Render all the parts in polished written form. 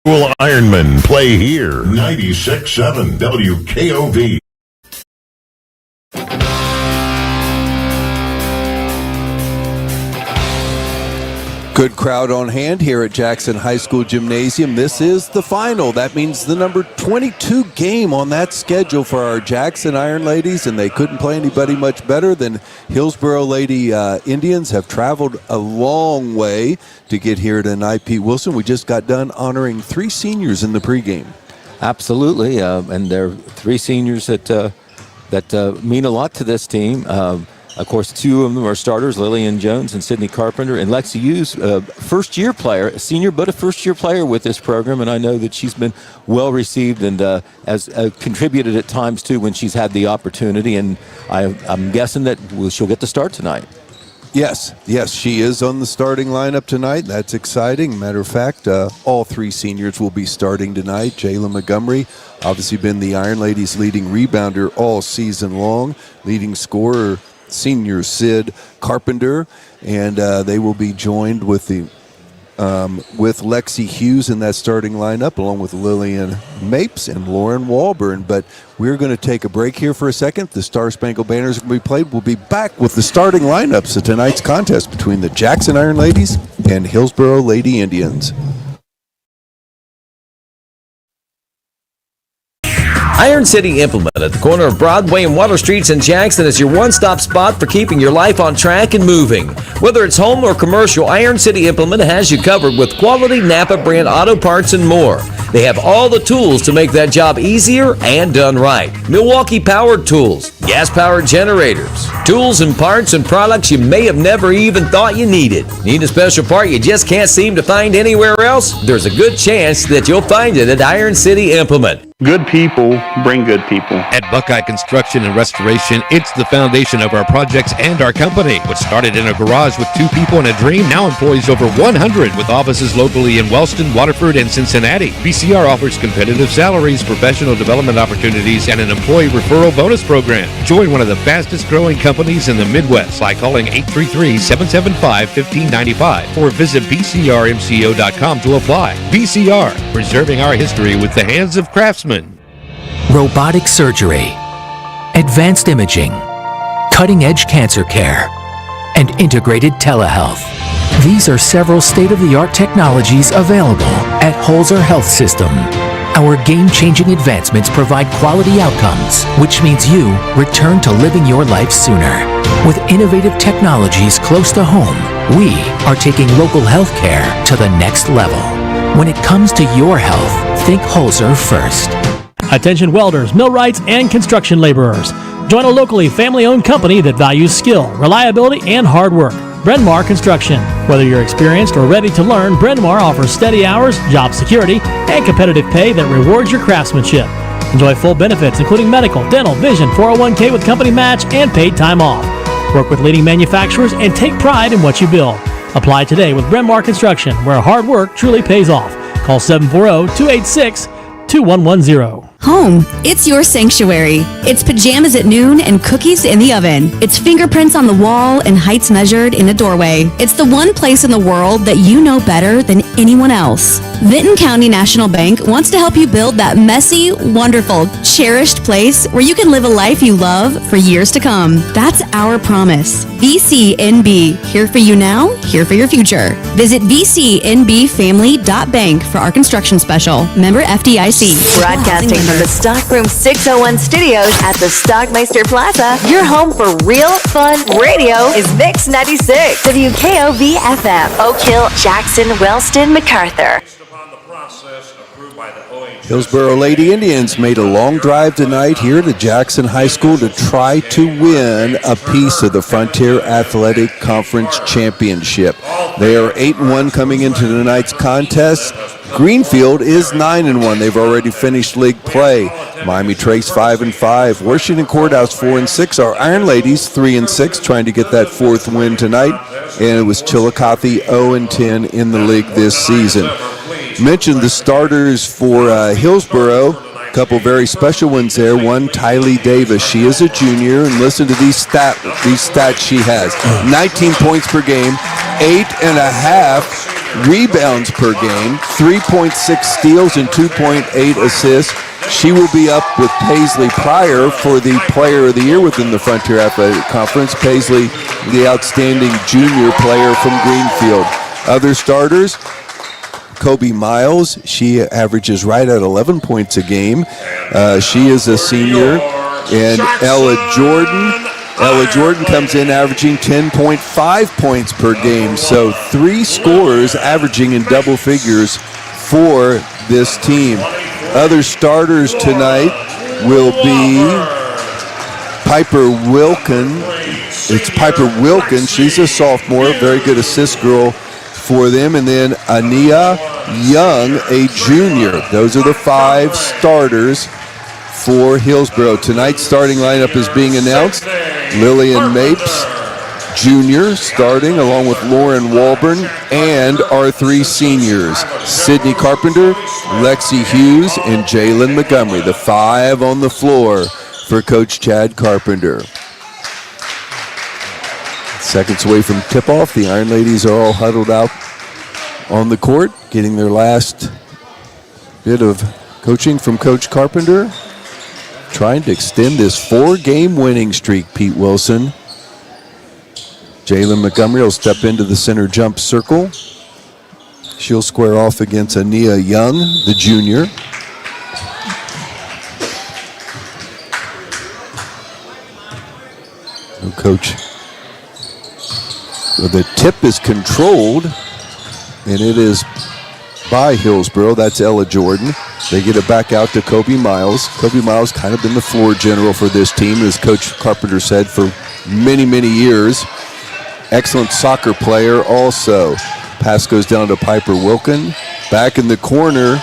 Ironman play here. 96.7 WKOV. Good crowd on hand here at Jackson High School Gymnasium. This is the final. That means the number 22 game on that schedule for our Jackson Ironladies, and they couldn't play anybody much better than Hillsboro Indians. Have traveled a long way to get here tonight. Pete Wilson, we just got done honoring 3 seniors in the pregame. Absolutely, and there are 3 seniors that mean a lot to this team. Of course, 2 of them are starters, Lillian Jones and Sydney Carpenter, and Lexi Hughes, first-year player, a senior but a first-year player with this program, and I know that she's been well-received and has contributed at times, too, when she's had the opportunity, and I'm guessing that she'll get to start tonight. Yes, she is on the starting lineup tonight. That's exciting. Matter of fact, all 3 seniors will be starting tonight. Jayla Montgomery, obviously been the Ironladies' leading rebounder all season long, leading scorer, senior Sid Carpenter, and they will be joined with Lexi Hughes in that starting lineup, along with Lillian Mapes and Lauren Walburn. But we're going to take a break here for a second. The Star Spangled Banners are going to be played. We'll be back with the starting lineups of tonight's contest between the Jackson Ironladies and Hillsboro Lady Indians. Iron City Implement at the corner of Broadway and Water Streets in Jackson is your one-stop spot for keeping your life on track and moving. Whether it's home or commercial, Iron City Implement has you covered with quality Napa brand auto parts and more. They have all the tools to make that job easier and done right. Milwaukee-powered tools, gas-powered generators, tools and parts and products you may have never even thought you needed. Need a special part you just can't seem to find anywhere else? There's a good chance that you'll find it at Iron City Implement. Good people bring good people. At Buckeye Construction and Restoration, it's the foundation of our projects and our company. What started in a garage with 2 people and a dream now employs over 100 with offices locally in Wellston, Waterford, and Cincinnati. BCR offers competitive salaries, professional development opportunities, and an employee referral bonus program. Join one of the fastest growing companies in the Midwest by calling 833-775-1595 or visit bcrmco.com to apply. BCR, preserving our history with the hands of craftsmen. Robotic surgery, advanced imaging, cutting-edge cancer care, and integrated telehealth. These are several state-of-the-art technologies available at Holzer Health System. Our game-changing advancements provide quality outcomes, which means you return to living your life sooner. With innovative technologies close to home, we are taking local health care to the next level. When it comes to your health, think Holzer first. Attention welders, millwrights, and construction laborers. Join a locally family-owned company that values skill, reliability, and hard work. Bryn Mawr Construction. Whether you're experienced or ready to learn, Bryn Mawr offers steady hours, job security, and competitive pay that rewards your craftsmanship. Enjoy full benefits including medical, dental, vision, 401k with company match, and paid time off. Work with leading manufacturers and take pride in what you build. Apply today with Bryn Mawr Construction, where hard work truly pays off. Call 740-286-2110. Home, it's your sanctuary. It's pajamas at noon and cookies in the oven. It's fingerprints on the wall and heights measured in a doorway. It's the one place in the world that you know better than anyone else. Vinton County National Bank wants to help you build that messy, wonderful, cherished place where you can live a life you love for years to come. That's our promise. VCNB, here for you now, here for your future. Visit vcnbfamily.bank for our construction special. Member FDIC. Broadcasting from the Stockroom 601 studios at the Stockmeister Plaza, your home for real, fun radio is Mix 96, WKOV FM, Oak Hill, Jackson, Wellston, MacArthur. Hillsboro Lady Indians made a long drive tonight here to Jackson High School to try to win a piece of the Frontier Athletic Conference Championship. They are 8-1 coming into tonight's contest. Greenfield is 9-1. They've already finished league play. Miami Trace 5-5. Washington Courthouse 4-6. Our Ironladies 3-6, trying to get that 4th win tonight. And it was Chillicothe 0-10 in the league this season. Mentioned the starters for Hillsboro. A couple very special ones there. One, Tylee Davis. She is a junior, and listen to these stats she has. 19 points per game, 8.5 rebounds per game, 3.6 steals and 2.8 assists. She will be up with Paisley Pryor for the Player of the Year within the Frontier Athletic Conference. Paisley, the outstanding junior player from Greenfield. Other starters, Kobe Miles, she averages right at 11 points a game. She is a senior. And Ella Jordan comes in averaging 10.5 points per game. So 3 scorers averaging in double figures for this team. Other starters tonight will be Piper Wilkin. It's Piper Wilkin. She's a sophomore, very good assist girl for them. And then Ania Young, a junior. Those are the 5 starters for Hillsboro. Tonight's starting lineup is being announced. Lillian Mapes, junior, starting along with Lauren Walburn and our 3 seniors, Sydney Carpenter, Lexi Hughes, and Jalen Montgomery, the 5 on the floor for Coach Chad Carpenter. Seconds away from tip-off, the Iron Ladies are all huddled out on the court, getting their last bit of coaching from Coach Carpenter, trying to extend this 4-game winning streak, Pete Wilson. Jalen Montgomery will step into the center jump circle. She'll square off against Ania Young, the junior. So Coach, the tip is controlled, and it is by Hillsboro. That's Ella Jordan. They get it back out to Kobe Miles. Kobe Miles kind of been the floor general for this team, as Coach Carpenter said, for many, many years. Excellent soccer player also. Pass goes down to Piper Wilkin. Back in the corner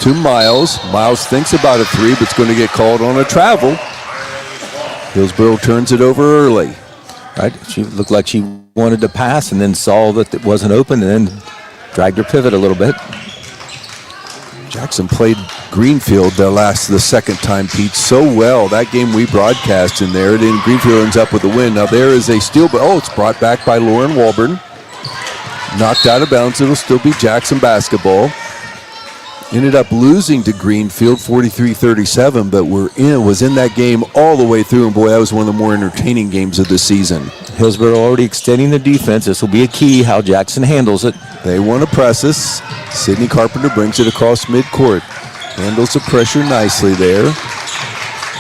to Miles. Miles thinks about a 3, but it's going to get called on a travel. Hillsboro turns it over early. Right, she looked like she wanted to pass and then saw that it wasn't open and then dragged her pivot a little bit. Jackson played Greenfield the second time, Pete, so well. That game we broadcast in there, and Greenfield ends up with a win. Now there is a steal, but it's brought back by Lauren Walburn. Knocked out of bounds. It'll still be Jackson basketball. Ended up losing to Greenfield 43-37, but was in that game all the way through, and boy, that was one of the more entertaining games of the season. Hillsboro already extending the defense. This will be a key how Jackson handles it. They want to press us. Sydney Carpenter brings it across midcourt. Handles the pressure nicely there.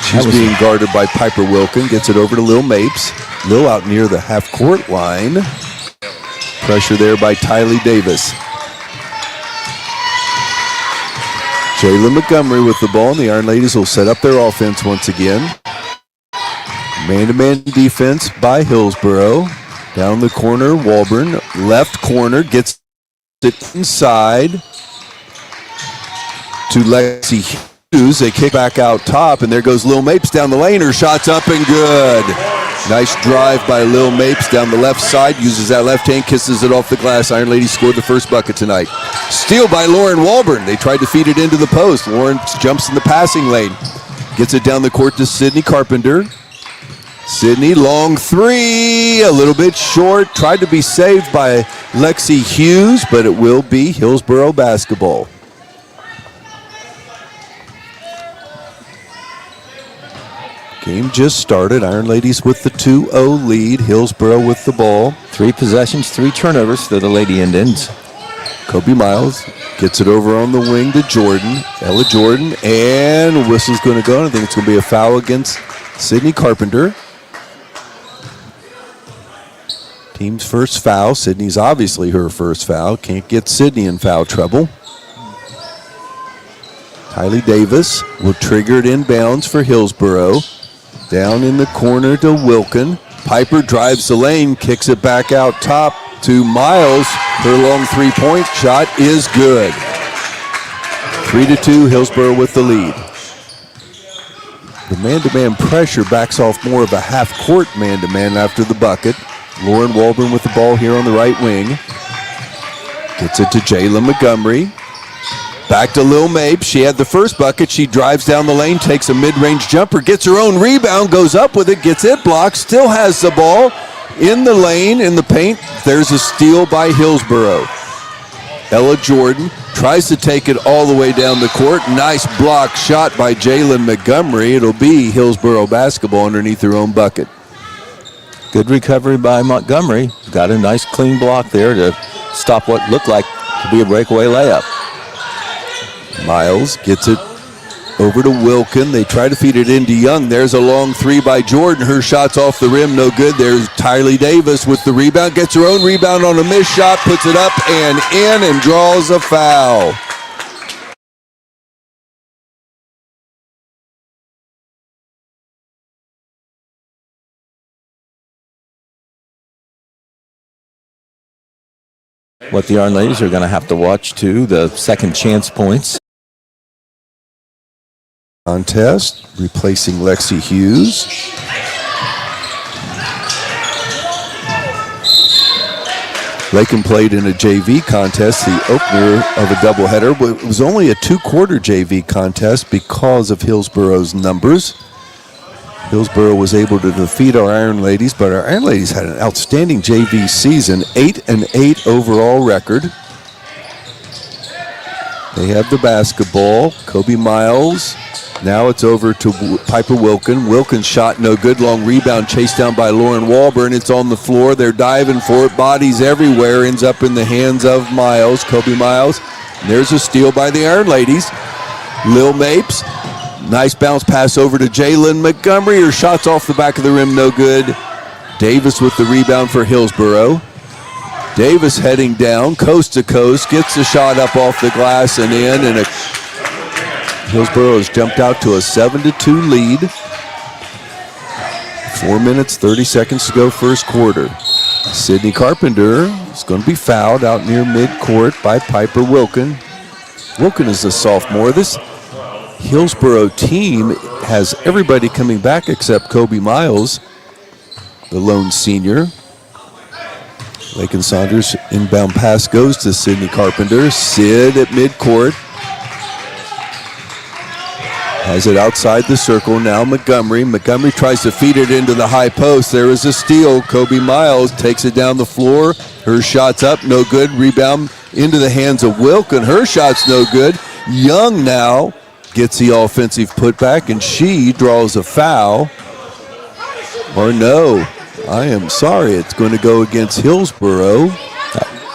She's being guarded by Piper Wilkin. Gets it over to Lil Mapes. Lil out near the half-court line. Pressure there by Tylee Davis. Jayla Montgomery with the ball, and the Iron Ladies will set up their offense once again. Man-to-man defense by Hillsboro. Down the corner, Walburn. Left corner, gets it inside to Lexi Hughes. They kick back out top, and there goes Lil Mapes down the lane. Her shot's up and good. Nice drive by Lil Mapes down the left side. Uses that left hand, kisses it off the glass. Iron Ladies scored the first bucket tonight. Steal by Lauren Walburn. They tried to feed it into the post. Lauren jumps in the passing lane. Gets it down the court to Sydney Carpenter. Sydney, long 3, a little bit short. Tried to be saved by Lexi Hughes, but it will be Hillsboro basketball. Game just started. Iron Ladies with the 2-0 lead. Hillsboro with the ball. 3 possessions, 3 turnovers for the Lady Indians. Kobe Miles gets it over on the wing to Jordan. Ella Jordan, and a whistle's going to go. I think it's going to be a foul against Sydney Carpenter. Team's first foul. Sydney's obviously her first foul. Can't get Sydney in foul trouble. Tylee Davis will trigger it inbounds for Hillsboro. Down in the corner to Wilkin. Piper drives the lane, kicks it back out top to Miles. Her long 3-point shot is good. 3-2, Hillsboro with the lead. The man-to-man pressure backs off more of a half-court man-to-man after the bucket. Lauren Walburn with the ball here on the right wing. Gets it to Jayla Montgomery. Back to Lil Mapes. She had the first bucket. She drives down the lane, takes a mid-range jumper, gets her own rebound, goes up with it, gets it blocked, still has the ball in the lane, in the paint. There's a steal by Hillsboro. Ella Jordan tries to take it all the way down the court. Nice block shot by Jalen Montgomery. It'll be Hillsboro basketball underneath their own bucket. Good recovery by Montgomery. Got a nice clean block there to stop what looked like to be a breakaway layup. Miles gets it over to Wilkin. They try to feed it into Young. There's a long three by Jordan. Her shot's off the rim, no good. There's Tylee Davis with the rebound. Gets her own rebound on a missed shot, puts it up and in and draws a foul. What the Ironladies are going to have to watch, too, the second chance points. Contest, replacing Lexi Hughes. Lakin played in a JV contest, the opener of a doubleheader, but it was only a two-quarter JV contest because of Hillsboro's numbers. Hillsboro was able to defeat our Ironladies, but our Ironladies had an outstanding JV season, 8-8 overall record. They have the basketball. Kobe Miles. Now it's over to Piper Wilkin. Wilkin's shot no good. Long rebound chased down by Lauren Walburn. It's on the floor. They're diving for it. Bodies everywhere. Ends up in the hands of Miles. Kobe Miles. And there's a steal by the Ironladies. Lil Mapes. Nice bounce pass over to Jalen Montgomery. Her shot's off the back of the rim. No good. Davis with the rebound for Hillsboro. Davis heading down coast to coast. Gets the shot up off the glass and in. And Hillsboro has jumped out to a 7-2 lead. 4 minutes, 30 seconds to go first quarter. Sydney Carpenter is going to be fouled out near midcourt by Piper Wilkin. Wilkin is a sophomore. This Hillsboro team has everybody coming back except Kobe Miles, the lone senior. Lakin Saunders inbound pass goes to Sydney Carpenter. Sid at midcourt. Has it outside the circle now. Montgomery. Montgomery tries to feed it into the high post. There is a steal. Kobe Miles takes it down the floor. Her shot's up, no good. Rebound into the hands of Wilkin. Her shot's no good. Young now gets the offensive putback, and she draws a foul. Or no, I am sorry. It's going to go against Hillsboro.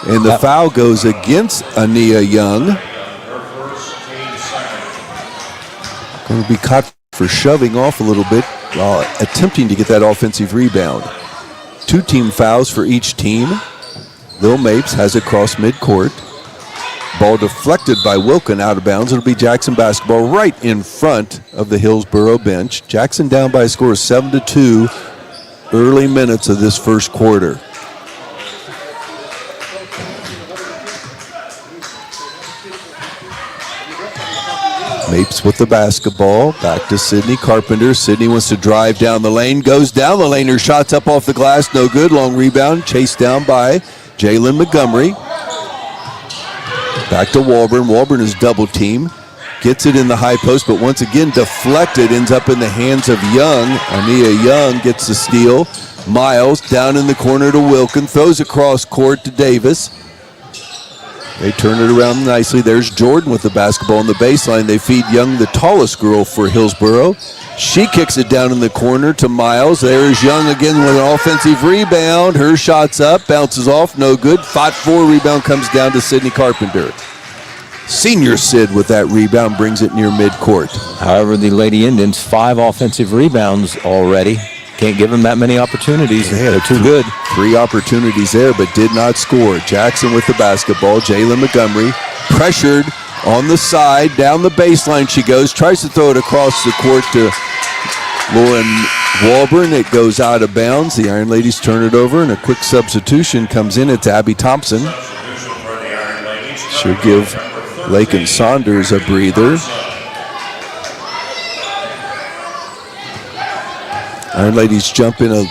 And the foul goes against Ania Young. Going to be caught for shoving off a little bit while attempting to get that offensive rebound. 2 team fouls for each team. Lil Mapes has it across midcourt. Ball deflected by Wilkin out of bounds. It'll be Jackson basketball right in front of the Hillsboro bench. Jackson down by a score of 7-2 early minutes of this first quarter. Mapes with the basketball. Back to Sydney Carpenter. Sydney wants to drive down the lane. Goes down the lane. Her shot's up off the glass. No good. Long rebound. Chased down by Jalen Montgomery. Back to Walburn. Walburn is double team. Gets it in the high post, but once again deflected. Ends up in the hands of Young. Ania Young gets the steal. Miles down in the corner to Wilkin. Throws across court to Davis. They turn it around nicely. There's Jordan with the basketball on the baseline. They feed Young, the tallest girl for Hillsboro. She kicks it down in the corner to Miles. There's Young again with an offensive rebound. Her shot's up, bounces off, no good. 5-4 rebound comes down to Sydney Carpenter. Senior Sid with that rebound brings it near midcourt. However, the Lady Indians, 5 offensive rebounds already. Can't give them that many opportunities. They're too good. 3 opportunities there, but did not score. Jackson with the basketball. Jalen Montgomery pressured on the side. Down the baseline she goes. Tries to throw it across the court to Lauren Walburn. It goes out of bounds. The Ironladies turn it over, and a quick substitution comes in. It's Abby Thompson. She'll give Lakin Saunders a breather. Ironladies jump in a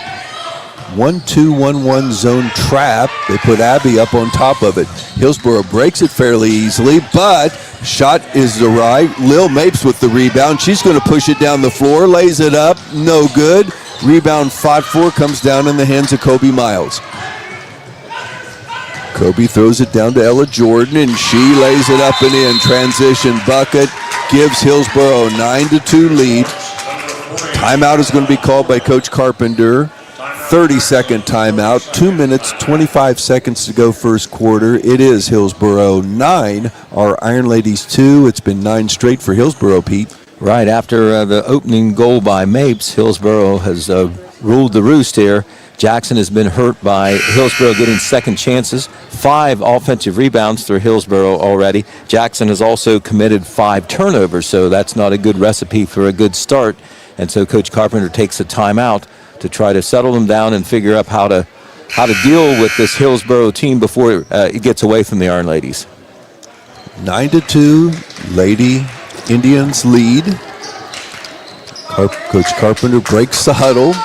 1-2-1-1 zone trap. They put Abby up on top of it. Hillsboro breaks it fairly easily, but shot is awry. Lil Mapes with the rebound. She's going to push it down the floor, lays it up, no good. Rebound 5-4 comes down in the hands of Kobe Miles. Kobe throws it down to Ella Jordan, and she lays it up and in. Transition bucket gives Hillsboro a 9-2 lead. Timeout is going to be called by Coach Carpenter. 30-second timeout. 2 minutes, 25 seconds to go first quarter. It is Hillsboro 9, our Iron Ladies 2. It's been 9 straight for Hillsboro, Pete. Right after the opening goal by Mapes, Hillsboro has ruled the roost here. Jackson has been hurt by Hillsboro getting second chances. 5 offensive rebounds for Hillsboro already. Jackson has also committed 5 turnovers, so that's not a good recipe for a good start. And so Coach Carpenter takes a timeout to try to settle them down and figure out how to deal with this Hillsboro team before it gets away from the Iron Ladies. 9-2, Lady Indians lead. Coach Carpenter breaks the huddle.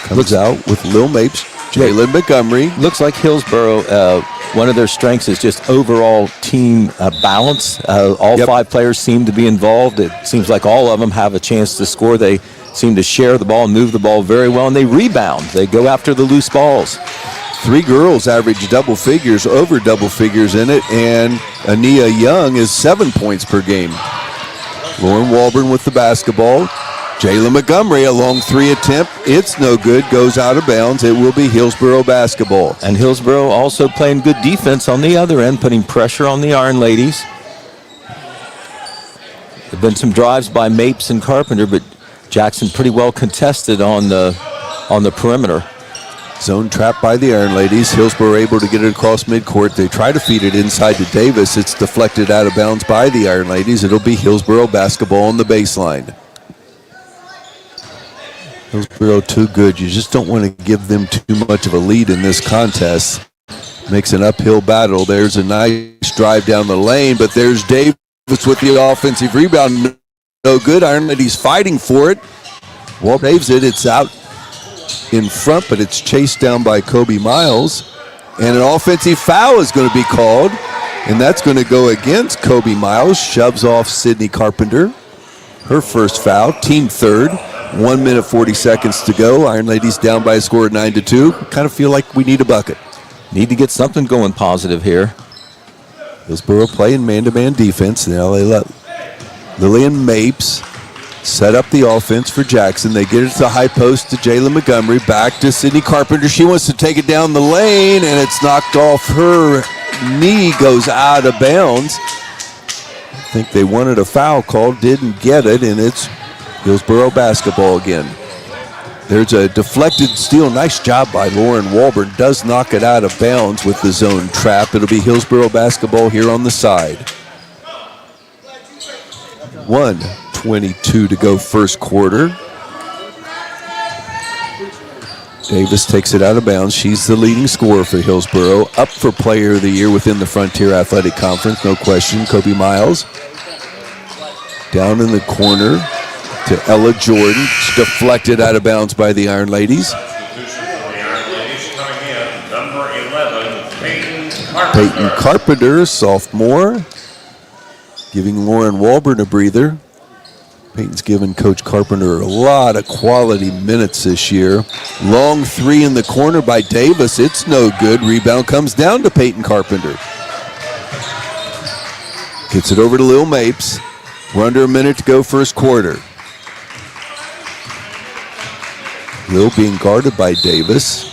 Comes out with Lil Mapes, Jalen Montgomery. Looks like Hillsboro, one of their strengths is just overall team balance. All 5 players seem to be involved. It seems like all of them have a chance to score. They seem to share the ball and move the ball very well, and they rebound. They go after the loose balls. 3 girls average double figures, over double figures in it, and Ania Young is 7 points per game. Lauren Walburn with the basketball. Jayla Montgomery, a long 3 attempt. It's no good, goes out of bounds. It will be Hillsboro basketball. And Hillsboro also playing good defense on the other end, putting pressure on the Iron Ladies. There have been some drives by Mapes and Carpenter, but Jackson pretty well contested on the perimeter. Zone trapped by the Iron Ladies. Hillsboro able to get it across midcourt. They try to feed it inside to Davis. It's deflected out of bounds by the Iron Ladies. It'll be Hillsboro basketball on the baseline. Hillsboro too good. You just don't want to give them too much of a lead in this contest. Makes an uphill battle. There's a nice drive down the lane, but there's Davis with the offensive rebound. No good. Iron Ladies fighting for it. Walt saves it. It's out in front, but it's chased down by Kobe Miles. And an offensive foul is going to be called, and that's going to go against Kobe Miles. Shoves off Sydney Carpenter. Her first foul, team third. 1 minute, 40 seconds to go. Iron Ladies down by a score of 9-2. Kind of feel like we need a bucket. Need to get something going positive here. Hillsboro playing man-to-man defense. Now they let Lillian Mapes set up the offense for Jackson. They get it to the high post to Jayla Montgomery. Back to Sydney Carpenter. She wants to take it down the lane, and it's knocked off her knee, goes out of bounds. I think they wanted a foul call, didn't get it, and it's Hillsboro basketball again. There's a deflected steal. Nice job by Lauren Walburn. Does knock it out of bounds with the zone trap. It'll be Hillsboro basketball here on the side. 1:22 to go first quarter. Davis takes it out of bounds. She's the leading scorer for Hillsboro. Up for Player of the Year within the Frontier Athletic Conference, no question. Kobe Miles. Down in the corner to Ella Jordan. It's deflected out of bounds by the Iron Ladies. Peyton Carpenter, sophomore, giving Lauren Walburn a breather. Peyton's given Coach Carpenter a lot of quality minutes this year. Long 3 in the corner by Davis. It's no good. Rebound comes down to Peyton Carpenter. Gets it over to Lil Mapes. We're under a minute to go first quarter. Lil being guarded by Davis.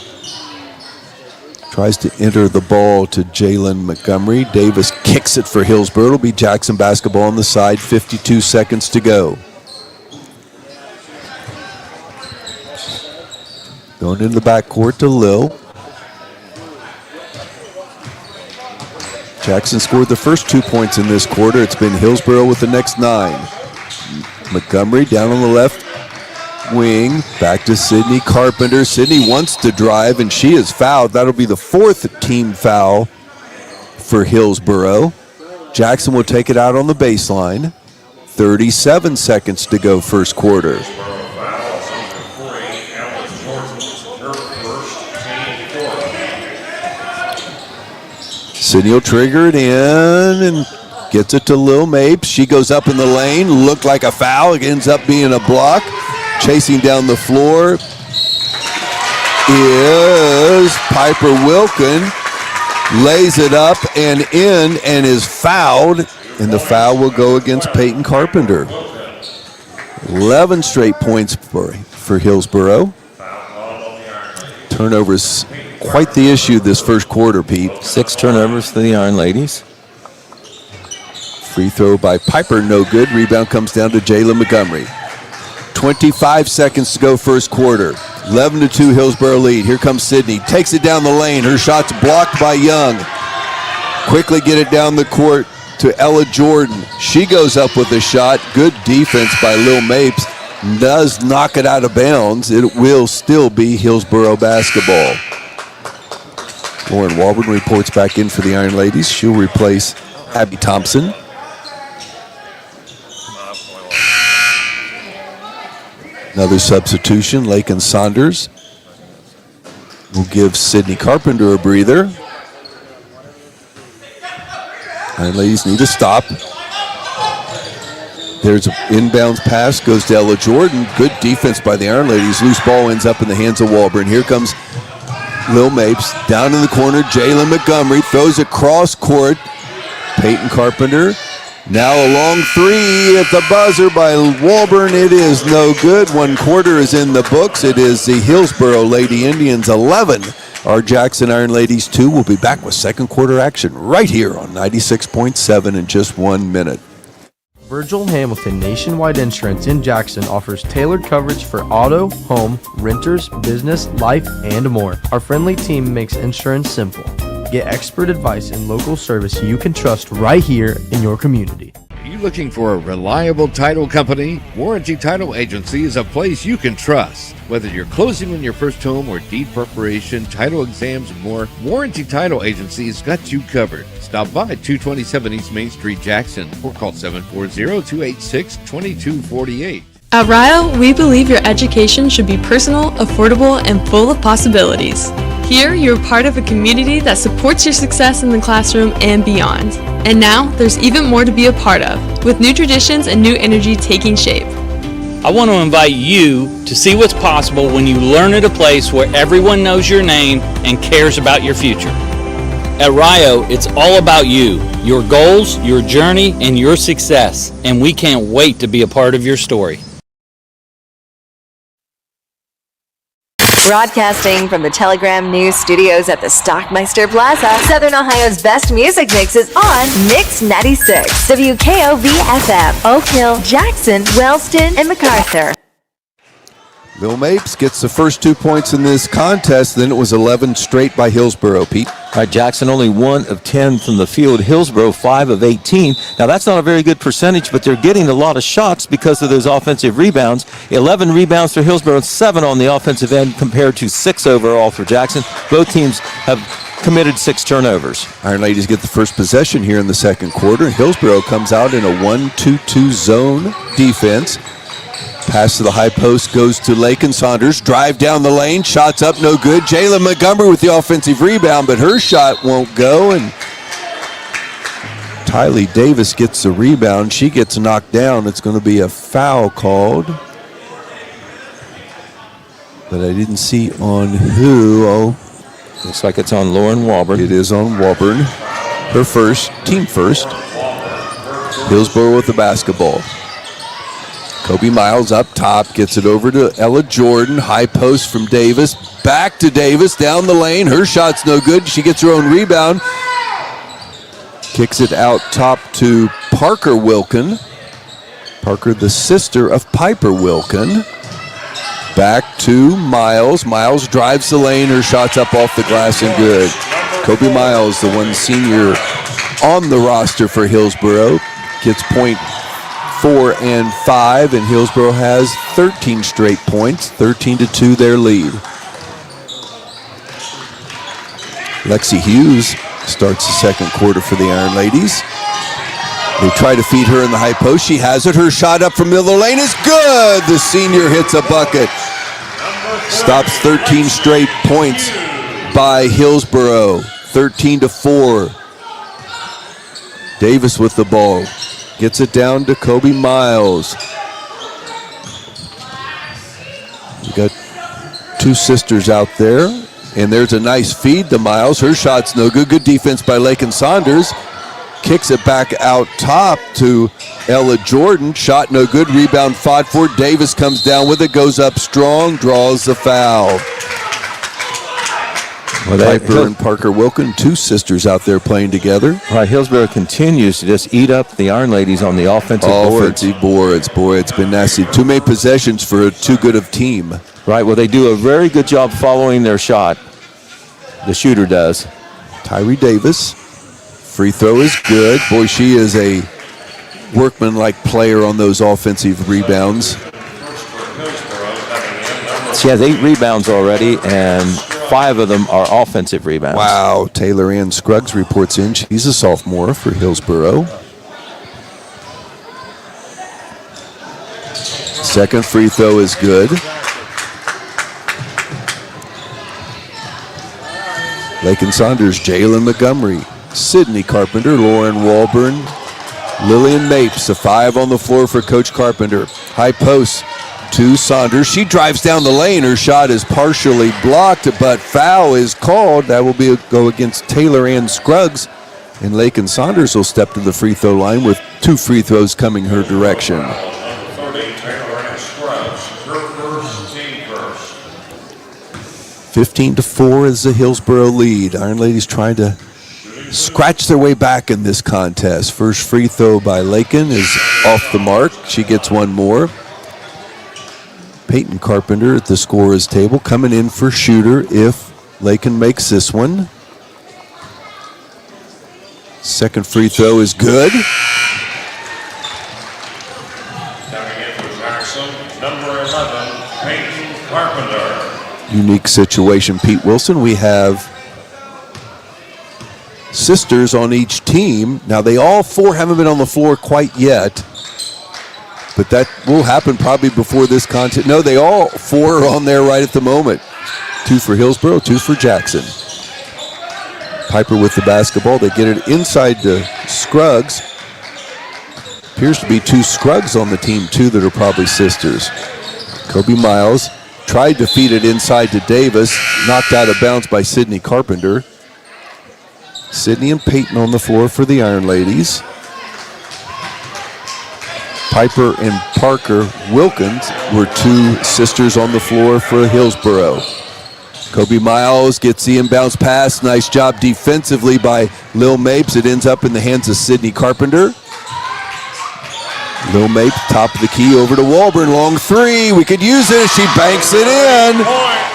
Tries to enter the ball to Jalen Montgomery. Davis kicks it for Hillsboro. It'll be Jackson basketball on the side. 52 seconds to go. Going into the backcourt to Lil. Jackson scored the first 2 points in this quarter. It's been Hillsboro with the next 9. Montgomery down on the left wing. Back to Sydney Carpenter. Sydney wants to drive, and she is fouled. That'll be the 4th team foul for Hillsboro. Jackson will take it out on the baseline. 37 seconds to go first quarter. Sydney will trigger it in and gets it to Lil Mapes. She goes up in the lane. Looked like a foul. It ends up being a block. Chasing down the floor. is Piper Wilkin. Lays it up and in and is fouled. And the foul will go against Peyton Carpenter. 11 straight points for Hillsboro. Turnovers quite the issue this first quarter, Pete. 6 turnovers for the Ironladies. Free throw by Piper, no good. Rebound comes down to Jayla Montgomery. 25 seconds to go first quarter. 11-2 Hillsboro lead. Here comes Sydney. Takes it down the lane. Her shot's blocked by Young. Quickly get it down the court to Ella Jordan. She goes up with a shot. Good defense by Lil Mapes. Does knock it out of bounds. It will still be Hillsboro basketball. Lauren Walburn reports back in for the Ironladies. She'll replace Abby Thompson. Another substitution, Lakin Saunders will give Sydney Carpenter a breather. Ironladies need to stop. There's an inbounds pass, goes to Ella Jordan. Good defense by the Ironladies. Loose ball ends up in the hands of Walburn. Here comes Lil Mapes. Down in the corner, Jayla Montgomery throws it cross court. Peyton Carpenter. Now a long three at the buzzer by Walburn. It is no good. 1 quarter is in the books. It is the Hillsboro Lady Indians 11. Our Jackson Ironladies 2 will be back with second quarter action right here on 96.7 in just 1 minute. Virgil Hamilton Nationwide Insurance in Jackson offers tailored coverage for auto, home, renters, business, life, and more. Our friendly team makes insurance simple. Get expert advice and local service you can trust right here in your community. Are you looking for a reliable title company? Warranty Title Agency is a place you can trust. Whether you're closing on your first home or deed preparation, title exams, and more, Warranty Title Agency has got you covered. Stop by 227 East Main Street, Jackson, or call 740-286-2248. At Rio, we believe your education should be personal, affordable, and full of possibilities. Here, you're part of a community that supports your success in the classroom and beyond. And now, there's even more to be a part of, with new traditions and new energy taking shape. I want to invite you to see what's possible when you learn at a place where everyone knows your name and cares about your future. At Rio, it's all about you, your goals, your journey, and your success, and we can't wait to be a part of your story. Broadcasting from the Telegram News Studios at the Stockmeister Plaza, Southern Ohio's best music mix is on Mix 96, WKOV-FM, Oak Hill, Jackson, Wellston, and MacArthur. Lil Mapes gets the first 2 points in this contest, then it was 11 straight by Hillsboro, Pete. All right, Jackson only 1 of 10 from the field. Hillsboro 5 of 18. Now that's not a very good percentage, but they're getting a lot of shots because of those offensive rebounds. 11 rebounds for Hillsboro, 7 on the offensive end compared to 6 overall for Jackson. Both teams have committed 6 turnovers. Ironladies get the first possession here in the second quarter. Hillsboro comes out in a 1-2-2 zone defense. Pass to the high post goes to Lakin Saunders. Drive down the lane. Shots up, no good. Jayla Montgomery with the offensive rebound, but her shot won't go. And Tylee Davis gets the rebound. She gets knocked down. It's going to be a foul called. But I didn't see on who. Oh, looks like it's on Lauren Walburn. It is on Walburn. Her first, team first. Hillsboro with the basketball. Kobe Miles up top, gets it over to Ella Jordan. High post from Davis. Back to Davis, down the lane. Her shot's no good. She gets her own rebound. Kicks it out top to Parker Wilkin. Parker, the sister of Piper Wilkin. Back to Miles. Miles drives the lane. Her shot's up off the glass and good. Kobe Miles, the one senior on the roster for Hillsboro, gets point 4 and 5, and Hillsboro has 13 straight points, 13-2 their lead. Lexi Hughes starts the second quarter for the Ironladies. They try to feed her in the high post. She has it. Her shot up from middle lane is good. The senior hits a bucket. Stops 13 straight points by Hillsboro, 13-4. Davis with the ball. Gets it down to Kobe Miles. We got 2 Two sisters out there, and there's a nice feed to Miles. Her shot's no good. Good defense by Lakin Saunders. Kicks it back out top to Ella Jordan. Shot no good. Rebound fought for. Davis comes down with it, goes up strong, draws the foul. Piper and Parker Wilkin, two sisters out there playing together. Right, Hillsboro continues to just eat up the Ironladies on the offensive boards. Boy, it's been nasty. Too many possessions for too good of team. Right, well, they do a very good job following their shot. The shooter does. Tyree Davis. Free throw is good. Boy, she is a workman-like player on those offensive rebounds. She has 8 rebounds already, and 5 of them are offensive rebounds. Wow, Taylor Ann Scruggs reports in. She's a sophomore for Hillsboro. Second free throw is good. Lakin Saunders, Jalen Montgomery, Sydney Carpenter, Lauren Walburn, Lillian Mapes, a 5 on the floor for Coach Carpenter. High post to Saunders. She drives down the lane. Her shot is partially blocked, but foul is called. That will be a go against Taylor Ann Scruggs. And Lakin Saunders will step to the free throw line with 2 free throws coming her direction. 15-4 is the Hillsboro lead. Ironladies trying to scratch their way back in this contest. First free throw by Lakin is off the mark. She gets one more. Peyton Carpenter at the scorer's table coming in for shooter if Lakin makes this one. Second free throw is good. Coming in for Jackson, number 11, Peyton Carpenter. Unique situation, Pete Wilson. We have sisters on each team. Now, they all 4 haven't been on the floor quite yet, but that will happen probably before this contest. No, they all 4 are on there right at the moment. 2 for Hillsboro, 2 for Jackson. Piper with the basketball. They get it inside to Scruggs. Appears to be 2 Scruggs on the team, too, that are probably sisters. Kobe Miles tried to feed it inside to Davis. Knocked out of bounds by Sydney Carpenter. Sydney and Peyton on the floor for the Ironladies. Piper and Parker Wilkins were 2 sisters on the floor for Hillsboro. Kobe Miles gets the inbounds pass. Nice job defensively by Lil Mapes. It ends up in the hands of Sydney Carpenter. Lil Mapes, top of the key, over to Walburn. Long 3. We could use it. She banks it in.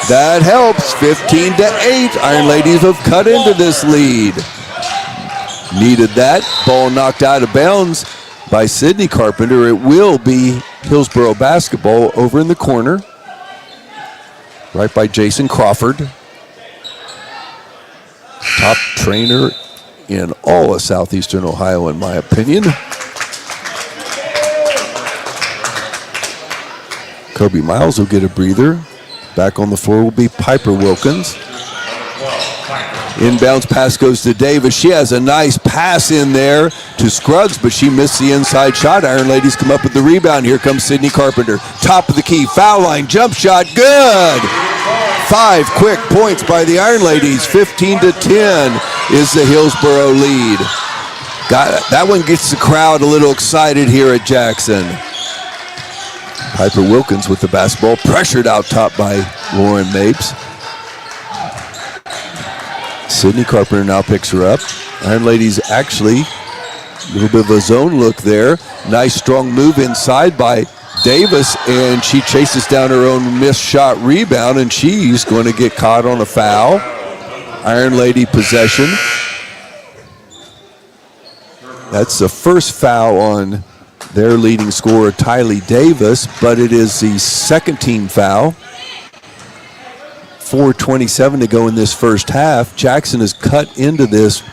That helps. 15-8. Ironladies have cut into this lead. Needed that. Ball knocked out of bounds by Sydney Carpenter. It will be Hillsboro basketball over in the corner. Right by Jason Crawford. Top trainer in all of southeastern Ohio, in my opinion. Kobe Miles will get a breather. Back on the floor will be Piper Wilkins. Inbounds pass goes to Davis. She has a nice pass in there to Scruggs, but she missed the inside shot. Ironladies come up with the rebound. Here comes Sydney Carpenter. Top of the key, foul line, jump shot, good! 5 quick points by the Ironladies. 15-10 is the Hillsboro lead. That one gets the crowd a little excited here at Jackson. Piper Wilkins with the basketball, pressured out top by Lauren Mapes. Sydney Carpenter now picks her up. Ironladies actually a little bit of a zone look there. Nice strong move inside by Davis, and she chases down her own missed shot rebound, and she's going to get caught on a foul. Iron Lady possession. That's the first foul on their leading scorer, Tylee Davis, but it is the second team foul. 4:27 to go in this first half. Jackson has cut into this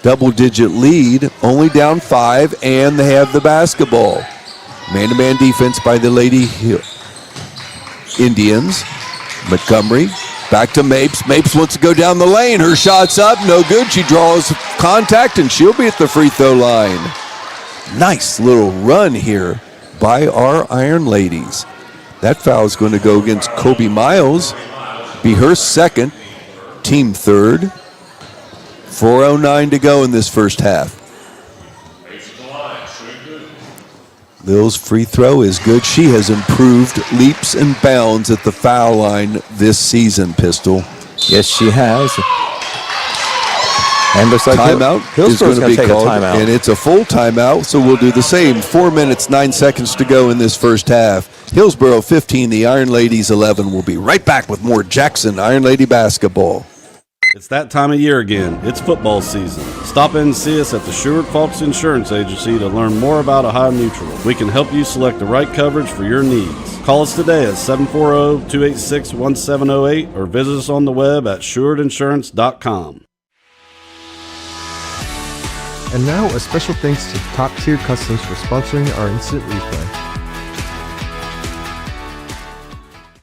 double-digit lead, only down 5, and they have the basketball. Man-to-man defense by the Lady Indians. Montgomery back to Mapes. Mapes wants to go down the lane. Her shot's up, no good. She draws contact, and she'll be at the free throw line. Nice little run here by our Iron Ladies. That foul is going to go against Kobe Miles. Be her second, team third. 4:09 to go in this first half. Lil's free throw is good. She has improved leaps and bounds at the foul line this season, Pistol. Yes, she has. And looks like timeout is going to be called, timeout. and it's a full timeout, so we'll do the same. 4 minutes, 9 seconds to go in this first half. Hillsboro 15, the Iron Ladies 11. We'll be right back with more Jackson Iron Lady basketball. It's that time of year again. It's football season. Stop in and see us at the Sherwood-Falks Insurance Agency to learn more about Ohio Mutual. We can help you select the right coverage for your needs. Call us today at 740-286-1708 or visit us on the web at SherwoodInsurance.com. And now a special thanks to Top Tier Customs for sponsoring our instant replay.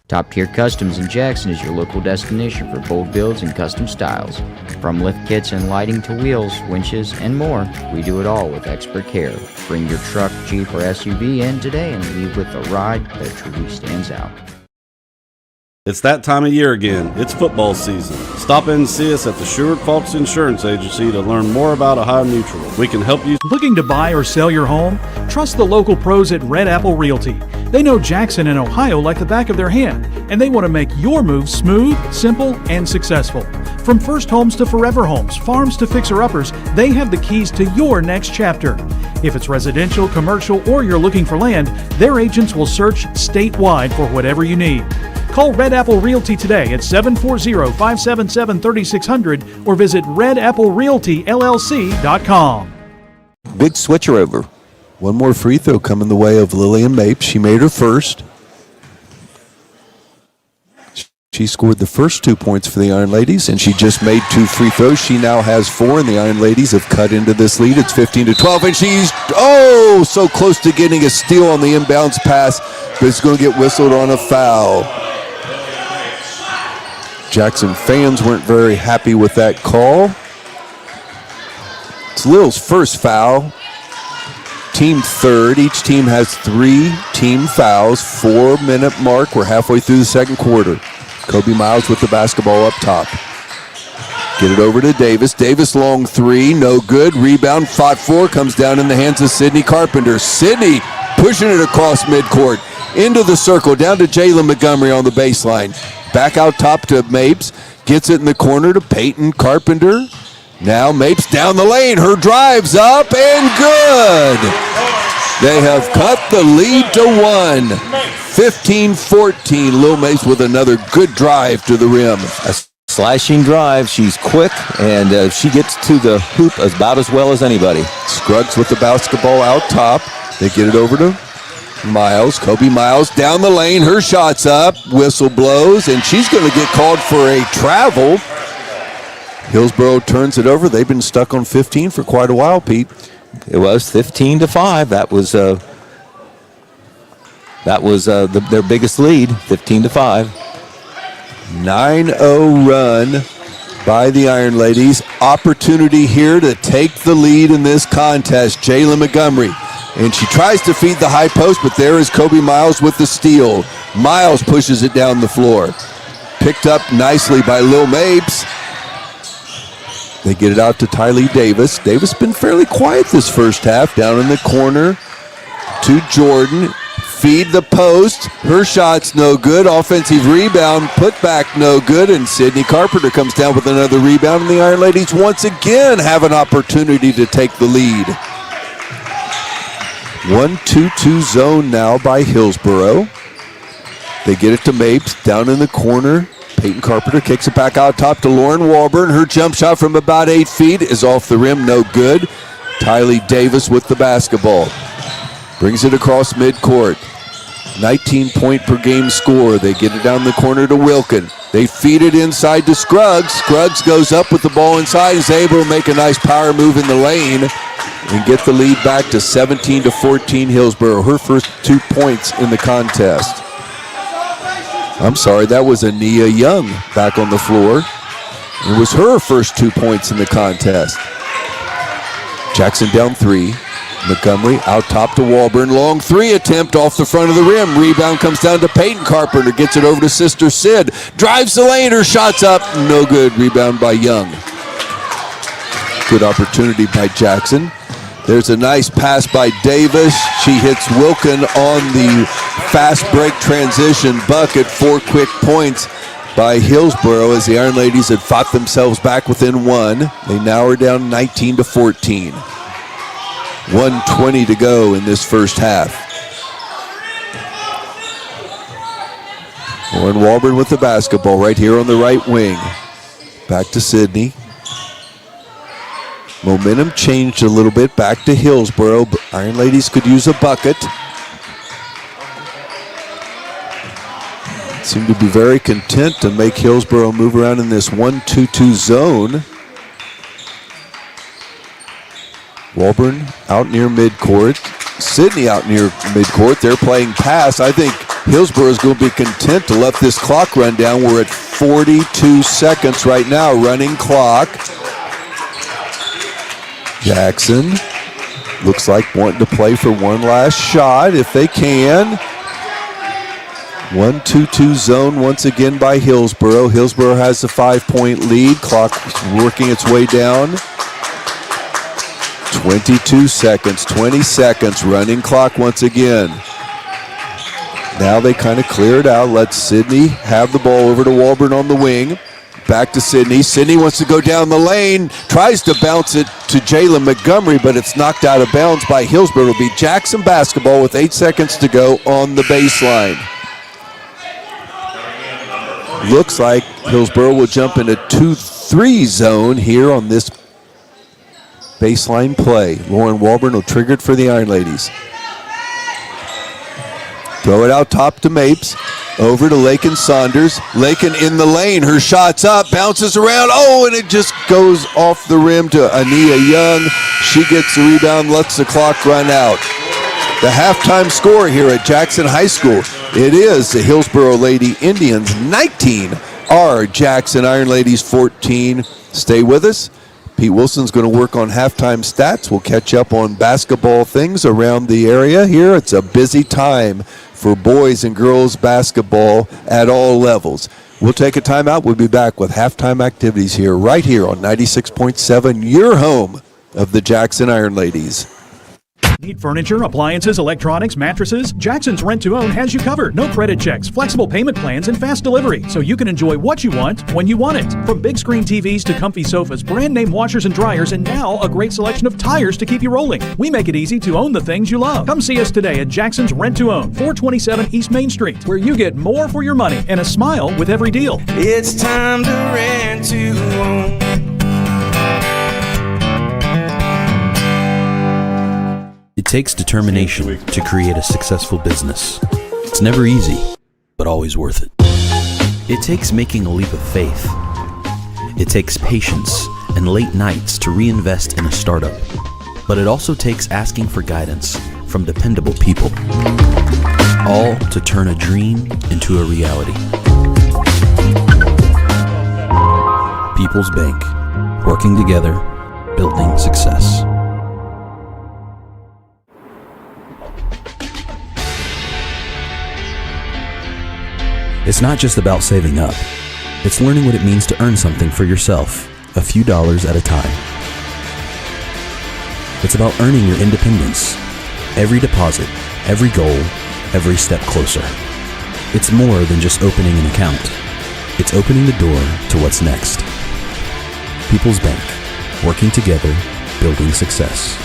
Top Tier Customs in Jackson is your local destination for bold builds and custom styles. From lift kits and lighting to wheels, winches, and more, we do it all with expert care. Bring your truck, Jeep, or SUV in today and leave with a ride that truly stands out. It's that time of year again. It's football season. Stop in and see us at the Sherwood-Falks Insurance Agency to learn more about Ohio Mutual. We can help you. Looking to buy or sell your home? Trust the local pros at Red Apple Realty. They know Jackson and Ohio like the back of their hand, and they want to make your move smooth, simple, and successful. From first homes to forever homes, farms to fixer-uppers, they have the keys to your next chapter. If it's residential, commercial, or you're looking for land, their agents will search statewide for whatever you need. Call Red Apple Realty today at 740-577-3600 or visit redapplerealtyllc.com. Big switcher over. One more free throw coming the way of Lillian Mapes. She made her first. She scored the first 2 points for the Iron Ladies, and she just made 2 free throws. She now has 4, and the Iron Ladies have cut into this lead. It's 15-12, and she's, so close to getting a steal on the inbounds pass, but it's going to get whistled on a foul. Jackson fans weren't very happy with that call. It's Lil's first foul. Team third. Each team has 3 team fouls. 4-minute mark. We're halfway through the second quarter. Kobe Miles with the basketball up top. Get it over to Davis. Davis long 3. No good. Rebound. Fought for. Comes down in the hands of Sydney Carpenter. Sydney pushing it across midcourt. Into the circle. Down to Jayla Montgomery on the baseline. Back out top to Mapes. Gets it in the corner to Peyton Carpenter. Now Mapes down the lane. Her drive's up and good. They have cut the lead to 1. 15-14. Lil Mapes with another good drive to the rim. A slashing drive. She's quick, and she gets to the hoop about as well as anybody. Scruggs with the basketball out top. They get it over to Miles. Kobe Miles down the lane. Her shot's up. Whistle blows, and she's going to get called for a travel. Hillsboro turns it over. They've been stuck on 15 for quite a while, Pete. It was 15-5. That was their biggest lead, 15-5. 9-0 run by the Iron Ladies. Opportunity here to take the lead in this contest. Jayla Montgomery. And she tries to feed the high post, but there is Kobe Miles with the steal. Miles pushes it down the floor. Picked up nicely by Lil Mapes. They get it out to Tylee Davis. Davis been fairly quiet this first half. Down in the corner to Jordan. Feed the post. Her shot's no good. Offensive rebound. Put back no good. And Sydney Carpenter comes down with another rebound. And the Iron Ladies once again have an opportunity to take the lead. 1-2-2 zone now by Hillsboro. They get it to Mapes down in the corner. Peyton Carpenter kicks it back out top to Lauren Walburn. Her jump shot from about 8 feet is off the rim, no good. Tylee Davis with the basketball. Brings it across midcourt. 19-point per game score. They get it down the corner to Wilkin. They feed it inside to Scruggs. Scruggs goes up with the ball inside. He's able to make a nice power move in the lane and get the lead back to 17-14 Hillsboro. Her first 2 points in the contest. I'm sorry, that was Ania Young back on the floor. It was her first 2 points in the contest. Jackson down 3. Montgomery out top to Walburn. Long three attempt off the front of the rim. Rebound comes down to Peyton Carpenter. Gets it over to Sister Sid. Drives the lane. Her shot's up. No good. Rebound by Young. Good opportunity by Jackson. There's a nice pass by Davis. She hits Wilkin on the fast break transition bucket. 4 quick points by Hillsboro as the Iron Ladies had fought themselves back within one. They now are down 19-14. 1:20 to go in this first half. Lauren Walburn with the basketball right here on the right wing. Back to Sydney. Momentum changed a little bit back to Hillsboro, but Iron Ladies could use a bucket. Seem to be very content to make Hillsboro move around in this 1-2-2 zone. Walburn out near midcourt. Sydney out near midcourt. They're playing pass. I think Hillsboro is going to be content to let this clock run down. We're at 42 seconds right now, running clock. Jackson looks like wanting to play for one last shot if they can. 1-2-2 zone once again by Hillsboro. Hillsboro has the 5-point lead. Clock working its way down. 22 seconds, 20 seconds, running clock once again. Now they kind of clear it out. Let Sydney have the ball over to Walburn on the wing. Back to Sydney. Sydney wants to go down the lane. Tries to bounce it to Jalen Montgomery, but it's knocked out of bounds by Hillsboro. It'll be Jackson basketball with 8 seconds to go on the baseline. Looks like Hillsboro will jump in a 2-3 zone here on this baseline play. Lauren Walburn will trigger it for the Iron Ladies. Throw it out top to Mapes. Over to Lakin Saunders. Lakin in the lane. Her shot's up. Bounces around. Oh, and it just goes off the rim to Ania Young. She gets the rebound, lets the clock run out. The halftime score here at Jackson High School. It is the Hillsboro Lady Indians 19. Our Jackson Iron Ladies 14. Stay with us. Pete Wilson's going to work on halftime stats. We'll catch up on basketball things around the area here. It's a busy time for boys and girls basketball at all levels. We'll take a timeout. We'll be back with halftime activities here, right here on 96.7, your home of the Jackson Iron Ladies. Need furniture, appliances, electronics, mattresses? Jackson's Rent to Own has you covered. No credit checks, flexible payment plans, and fast delivery, so you can enjoy what you want when you want it. From big screen TVs to comfy sofas, brand name washers and dryers, and now a great selection of tires to keep you rolling. We make it easy to own the things you love. Come see us today at Jackson's Rent to Own, 427 East Main Street, where you get more for your money and a smile with every deal. It's time to rent to own. It takes determination to create a successful business. It's never easy, but always worth it. It takes making a leap of faith. It takes patience and late nights to reinvest in a startup. But it also takes asking for guidance from dependable people. All to turn a dream into a reality. People's Bank. Working together, building success. It's not just about saving up. It's learning what it means to earn something for yourself, a few dollars at a time. It's about earning your independence. Every deposit, every goal, every step closer. It's more than just opening an account. It's opening the door to what's next. People's Bank. Working together, building success.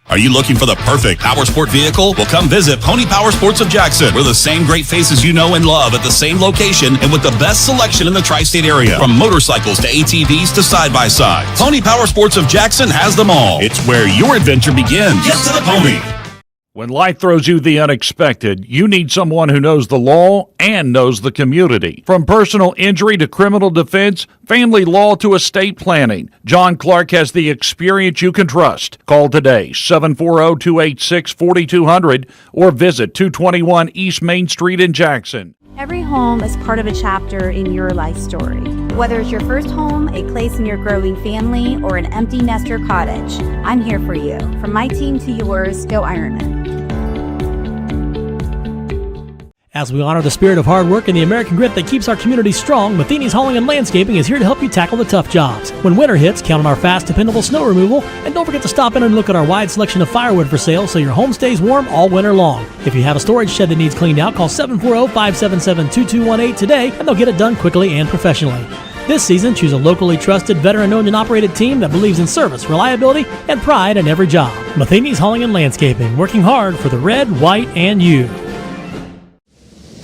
Are you looking for the perfect power sport vehicle? Well, come visit Pony Power Sports of Jackson. We're the same great faces you know and love at the same location and with the best selection in the tri-state area. From motorcycles to ATVs to side-by-sides. Pony Power Sports of Jackson has them all. It's where your adventure begins. Get to the pony. When life throws you the unexpected, you need someone who knows the law and knows the community. From personal injury to criminal defense, family law to estate planning, John Clark has the experience you can trust. Call today, 740-286-4200, or visit 221 East Main Street in Jackson. Every home is part of a chapter in your life story. Whether it's your first home, a place in your growing family, or an empty nester cottage, I'm here for you. From my team to yours, go Ironman. As we honor the spirit of hard work and the American grit that keeps our community strong, Matheny's Hauling and Landscaping is here to help you tackle the tough jobs. When winter hits, count on our fast, dependable snow removal, and don't forget to stop in and look at our wide selection of firewood for sale so your home stays warm all winter long. If you have a storage shed that needs cleaned out, call 740-577-2218 today, and they'll get it done quickly and professionally. This season, choose a locally trusted, veteran-owned and operated team that believes in service, reliability, and pride in every job. Matheny's Hauling and Landscaping, working hard for the red, white, and you.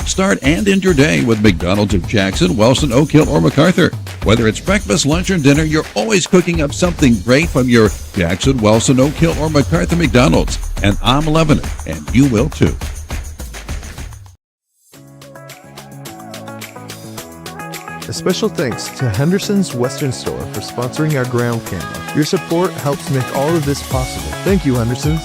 Start and end your day with McDonald's of Jackson, Wellston, Oak Hill, or MacArthur. Whether it's breakfast, lunch, or dinner, you're always cooking up something great from your Jackson, Wellston, Oak Hill, or MacArthur McDonald's. And I'm loving it, and you will too. A special thanks to Henderson's Western Store for sponsoring our ground camera. Your support helps make all of this possible. Thank you, Henderson's.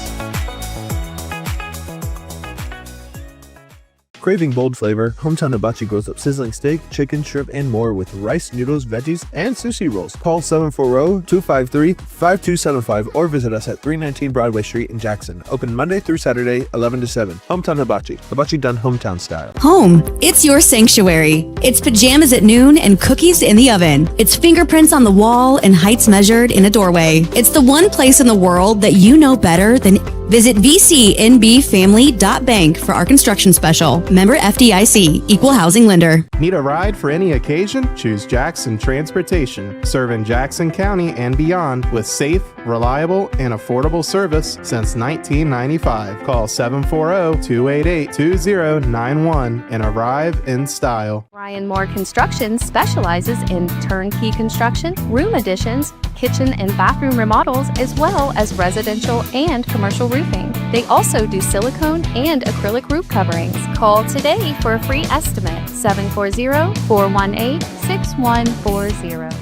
Craving bold flavor, Hometown Hibachi grows up sizzling steak, chicken, shrimp, and more with rice, noodles, veggies, and sushi rolls. Call 740-253-5275 or visit us at 319 Broadway Street in Jackson. Open Monday through Saturday, 11 to 7. Hometown Hibachi. Hibachi done hometown style. Home, it's your sanctuary. It's pajamas at noon and cookies in the oven. It's fingerprints on the wall and heights measured in a doorway. It's the one place in the world that you know better than. Visit vcnbfamily.bank for our construction special. Member FDIC, Equal Housing Lender. Need a ride for any occasion? Choose Jackson Transportation, serving Jackson County and beyond with safe, reliable, and affordable service since 1995. Call 740-288-2091 and arrive in style. Ryan Moore Construction specializes in turnkey construction, room additions, kitchen and bathroom remodels, as well as residential and commercial roofing. They also do silicone and acrylic roof coverings. Call today for a free estimate, 740-418-6140.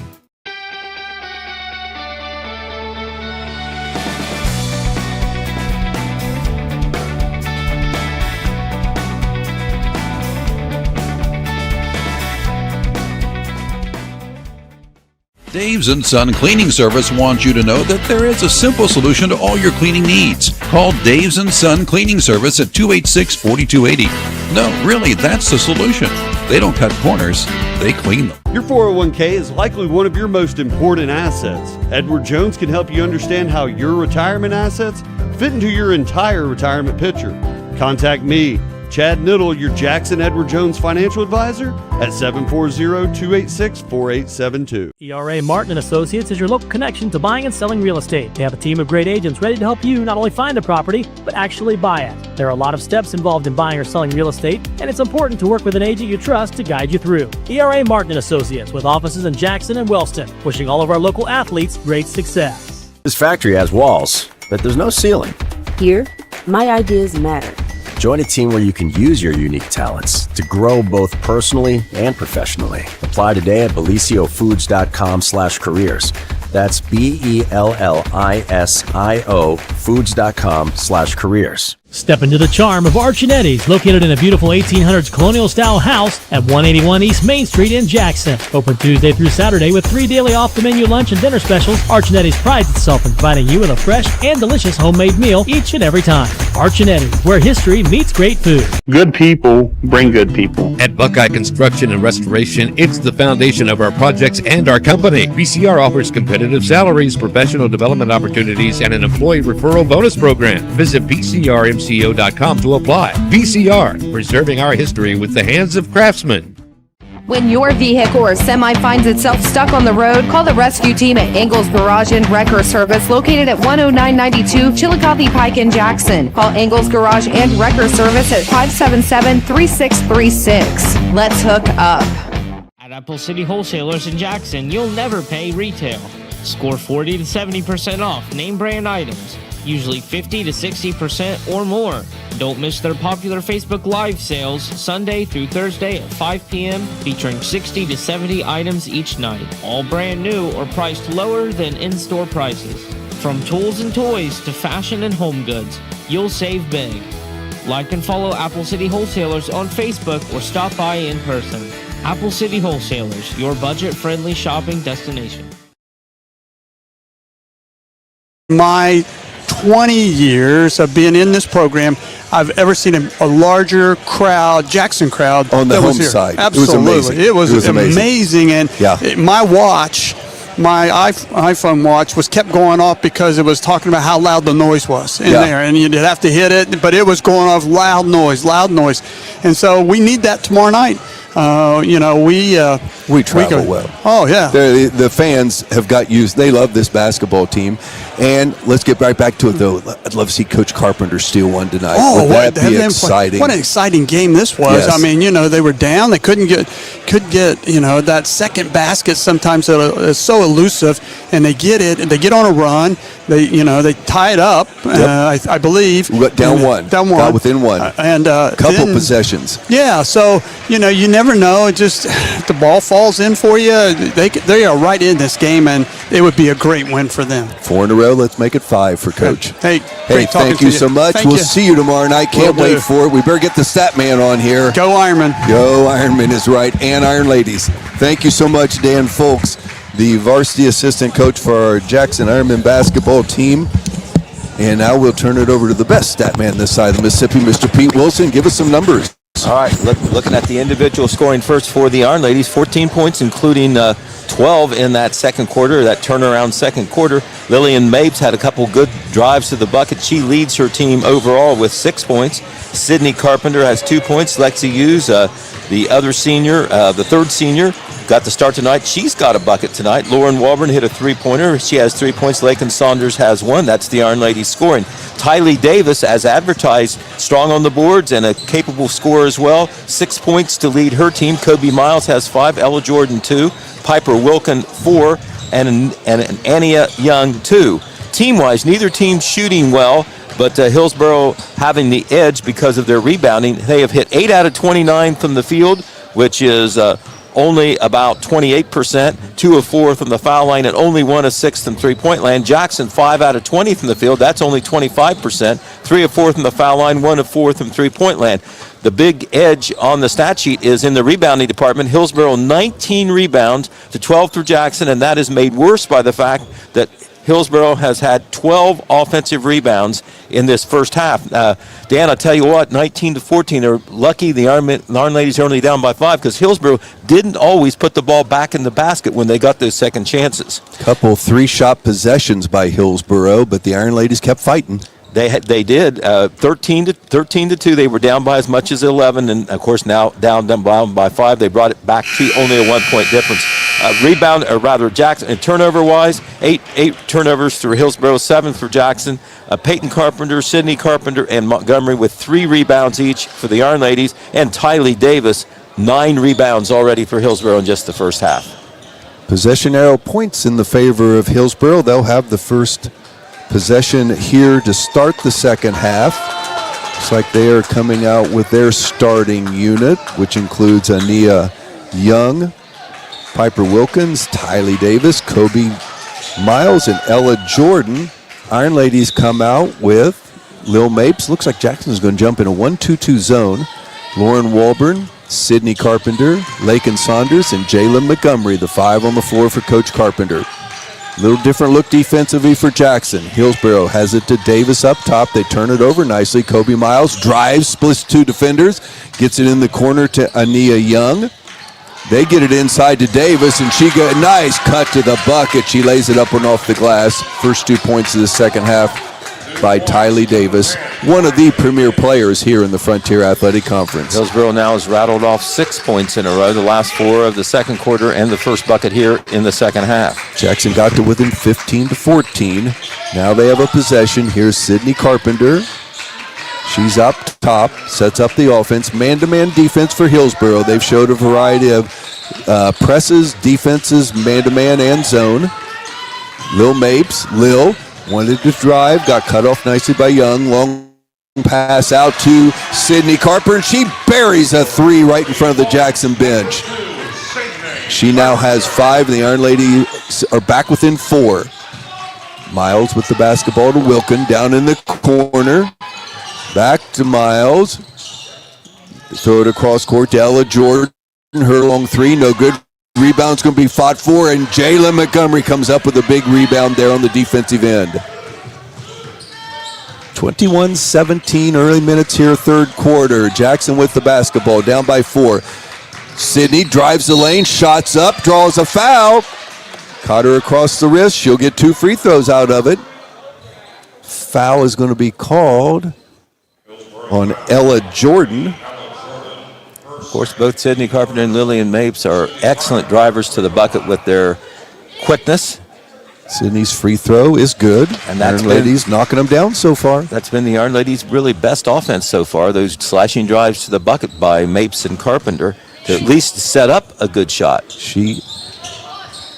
Dave's & Son Cleaning Service wants you to know that there is a simple solution to all your cleaning needs. Call Dave's & Son Cleaning Service at 286-4280. No, really, that's the solution. They don't cut corners, they clean them. Your 401k is likely one of your most important assets. Edward Jones can help you understand how your retirement assets fit into your entire retirement picture. Contact me, Chad Niddle, your Jackson Edward Jones financial advisor, at 740-286-4872. ERA Martin & Associates is your local connection to buying and selling real estate. They have a team of great agents ready to help you not only find a property, but actually buy it. There are a lot of steps involved in buying or selling real estate, and it's important to work with an agent you trust to guide you through. ERA Martin & Associates, with offices in Jackson and Wellston, wishing all of our local athletes great success. This factory has walls, but there's no ceiling. Here, my ideas matter. Join a team where you can use your unique talents to grow both personally and professionally. Apply today at belisiofoods.com/careers. That's BELLISIO foods.com/careers. Step into the charm of Archinettes, located in a beautiful 1800s colonial-style house at 181 East Main Street in Jackson. Open Tuesday through Saturday with 3 daily off-the-menu lunch and dinner specials. Archinettes prides itself in providing you with a fresh and delicious homemade meal each and every time. Archinettes, where history meets great food. Good people bring good people. At Buckeye Construction and Restoration, it's the foundation of our projects and our company. BCR offers competitive salaries, professional development opportunities, and an employee referral bonus program. Visit BCRMCO.com to apply. BCR, preserving our history with the hands of craftsmen. When your vehicle or semi finds itself stuck on the road, call the rescue team at Angles Garage and Wrecker Service, located at 10992 Chillicothe Pike in Jackson. Call Angles Garage and Wrecker Service at 577-3636. Let's hook up. At Apple City Wholesalers in Jackson, you'll never pay retail. Score 40 to 70% off name brand items, usually 50 to 60% or more. Don't miss their popular Facebook Live sales Sunday through Thursday at 5 p.m. featuring 60 to 70 items each night, all brand new or priced lower than in-store prices. From tools and toys to fashion and home goods, you'll save big. Like and follow Apple City Wholesalers on Facebook or stop by in person. Apple City Wholesalers, your budget-friendly shopping destination. My 20 years of being in this program, I've ever seen a larger crowd, Jackson crowd, on the that home was here. side. Absolutely. It was amazing. And my watch, my iPhone watch, was kept going off because it was talking about how loud the noise was in there, and you'd have to hit it, but it was going off loud noise, and so we need that tomorrow night. We travel well. Oh, yeah. The fans have got used. They love this basketball team. And let's get right back to it, though. I'd love to see Coach Carpenter steal one tonight. Oh, would that be exciting? What an exciting game this was. Yes. I mean, they were down. They couldn't get, that second basket sometimes that is so elusive, and they get it, and they get on a run. They tie it up, I believe. Down one. Got within one. And couple possessions. Yeah, so, you never know. It just, if the ball falls in for you, they are right in this game, and it would be a great win for them. 4 in a row. Let's make it 5 for Coach. Hey, thank you so much. We'll see you tomorrow night. Can't wait for it. We better get the stat man on here. Go Ironman. Go Ironman is right. And Iron Ladies. Thank you so much, Dan Folks, the varsity assistant coach for our Jackson Ironman basketball team. And now we'll turn it over to the best stat man this side of the Mississippi, Mr. Pete Wilson. Give us some numbers. All right, looking at the individual scoring first for the Iron Ladies, 14 points, including 12 in that second quarter, that turnaround second quarter. Lillian Mapes had a couple good drives to the bucket. She leads her team overall with 6 points. Sydney Carpenter has 2 points. Lexi Hughes, the other senior, the third senior, got the start tonight. She's got a bucket tonight. Lauren Walburn hit a three-pointer. She has 3 points. Lakin Saunders has 1. That's the Iron Ladies scoring. Tylee Davis, as advertised, strong on the boards and a capable scorer as well. 6 points to lead her team. Kobe Miles has 5. Ella Jordan 2. Piper Wilkin 4. And Ania Young 2. Team-wise, neither team shooting well, but Hillsboro having the edge because of their rebounding. They have hit 8 out of 29 from the field, which is only about 28%, 2 of 4 from the foul line, and only 1 of 6 from three-point land. Jackson, 5 out of 20 from the field. That's only 25%, 3 of 4 from the foul line, 1 of 4 from three-point land. The big edge on the stat sheet is in the rebounding department. Hillsboro, 19 rebounds to 12 for Jackson, and that is made worse by the fact that Hillsboro has had 12 offensive rebounds in this first half. Dan, I'll tell you what, 19-14, they're lucky the Iron Ladies are only down by 5 because Hillsboro didn't always put the ball back in the basket when they got those second chances. Couple 3-shot possessions by Hillsboro, but the Iron Ladies kept fighting. They did 13-2. They were down by as much as 11, and of course now down by 5. They brought it back to only a 1-point difference. Jackson. And turnover-wise, 8 turnovers through Hillsboro, 7 for Jackson. Peyton Carpenter, Sydney Carpenter, and Montgomery with 3 rebounds each for the Iron Ladies, and Tylee Davis 9 rebounds already for Hillsboro in just the first half. Possession arrow points in the favor of Hillsboro. They'll have the first possession here to start the second half. Looks like they are coming out with their starting unit, which includes Ania Young, Piper Wilkins, Tylee Davis, Kobe Miles, and Ella Jordan. Iron Ladies come out with Lil Mapes. Looks like Jackson's going to jump in a 1-2-2 zone. Lauren Walburn, Sydney Carpenter, Lakin Saunders, and Jalen Montgomery, the 5 on the floor for Coach Carpenter. Little different look defensively for Jackson. Hillsboro has it to Davis up top. They turn it over nicely. Kobe Miles drives, splits 2 defenders, gets it in the corner to Ania Young. They get it inside to Davis, and she got a nice cut to the bucket. She lays it up and off the glass. First 2 points of the second half by Tylee Davis, one of the premier players here in the Frontier Athletic Conference. Hillsboro now has rattled off 6 points in a row, the last 4 of the second quarter and the first bucket here in the second half. Jackson got to within 15-14. Now they have a possession. Here's Sydney Carpenter. She's up top, sets up the offense. Man-to-man defense for Hillsboro. They've showed a variety of presses, defenses, man-to-man, and zone. Lil Mapes, wanted to drive, got cut off nicely by Young. Long pass out to Sydney Carpenter, and she buries a 3 right in front of the Jackson bench. She now has 5, and the Iron Ladies are back within 4. Miles with the basketball to Wilkin, down in the corner. Back to Miles. Throw it across court to Ella Jordan. Her long three, no good. Rebound's going to be fought for, and Jalen Montgomery comes up with a big rebound there on the defensive end. 21-17, early minutes here, third quarter. Jackson with the basketball, down by 4. Sydney drives the lane, shots up, draws a foul. Caught her across the wrist. She'll get 2 free throws out of it. Foul is going to be called on Ella Jordan. Of course, both Sydney Carpenter and Lillian Mapes are excellent drivers to the bucket with their quickness. Sydney's free throw is good. And that's Iron Ladies knocking them down so far. That's been the Iron Ladies' really best offense so far. Those slashing drives to the bucket by Mapes and Carpenter to at least set up a good shot. She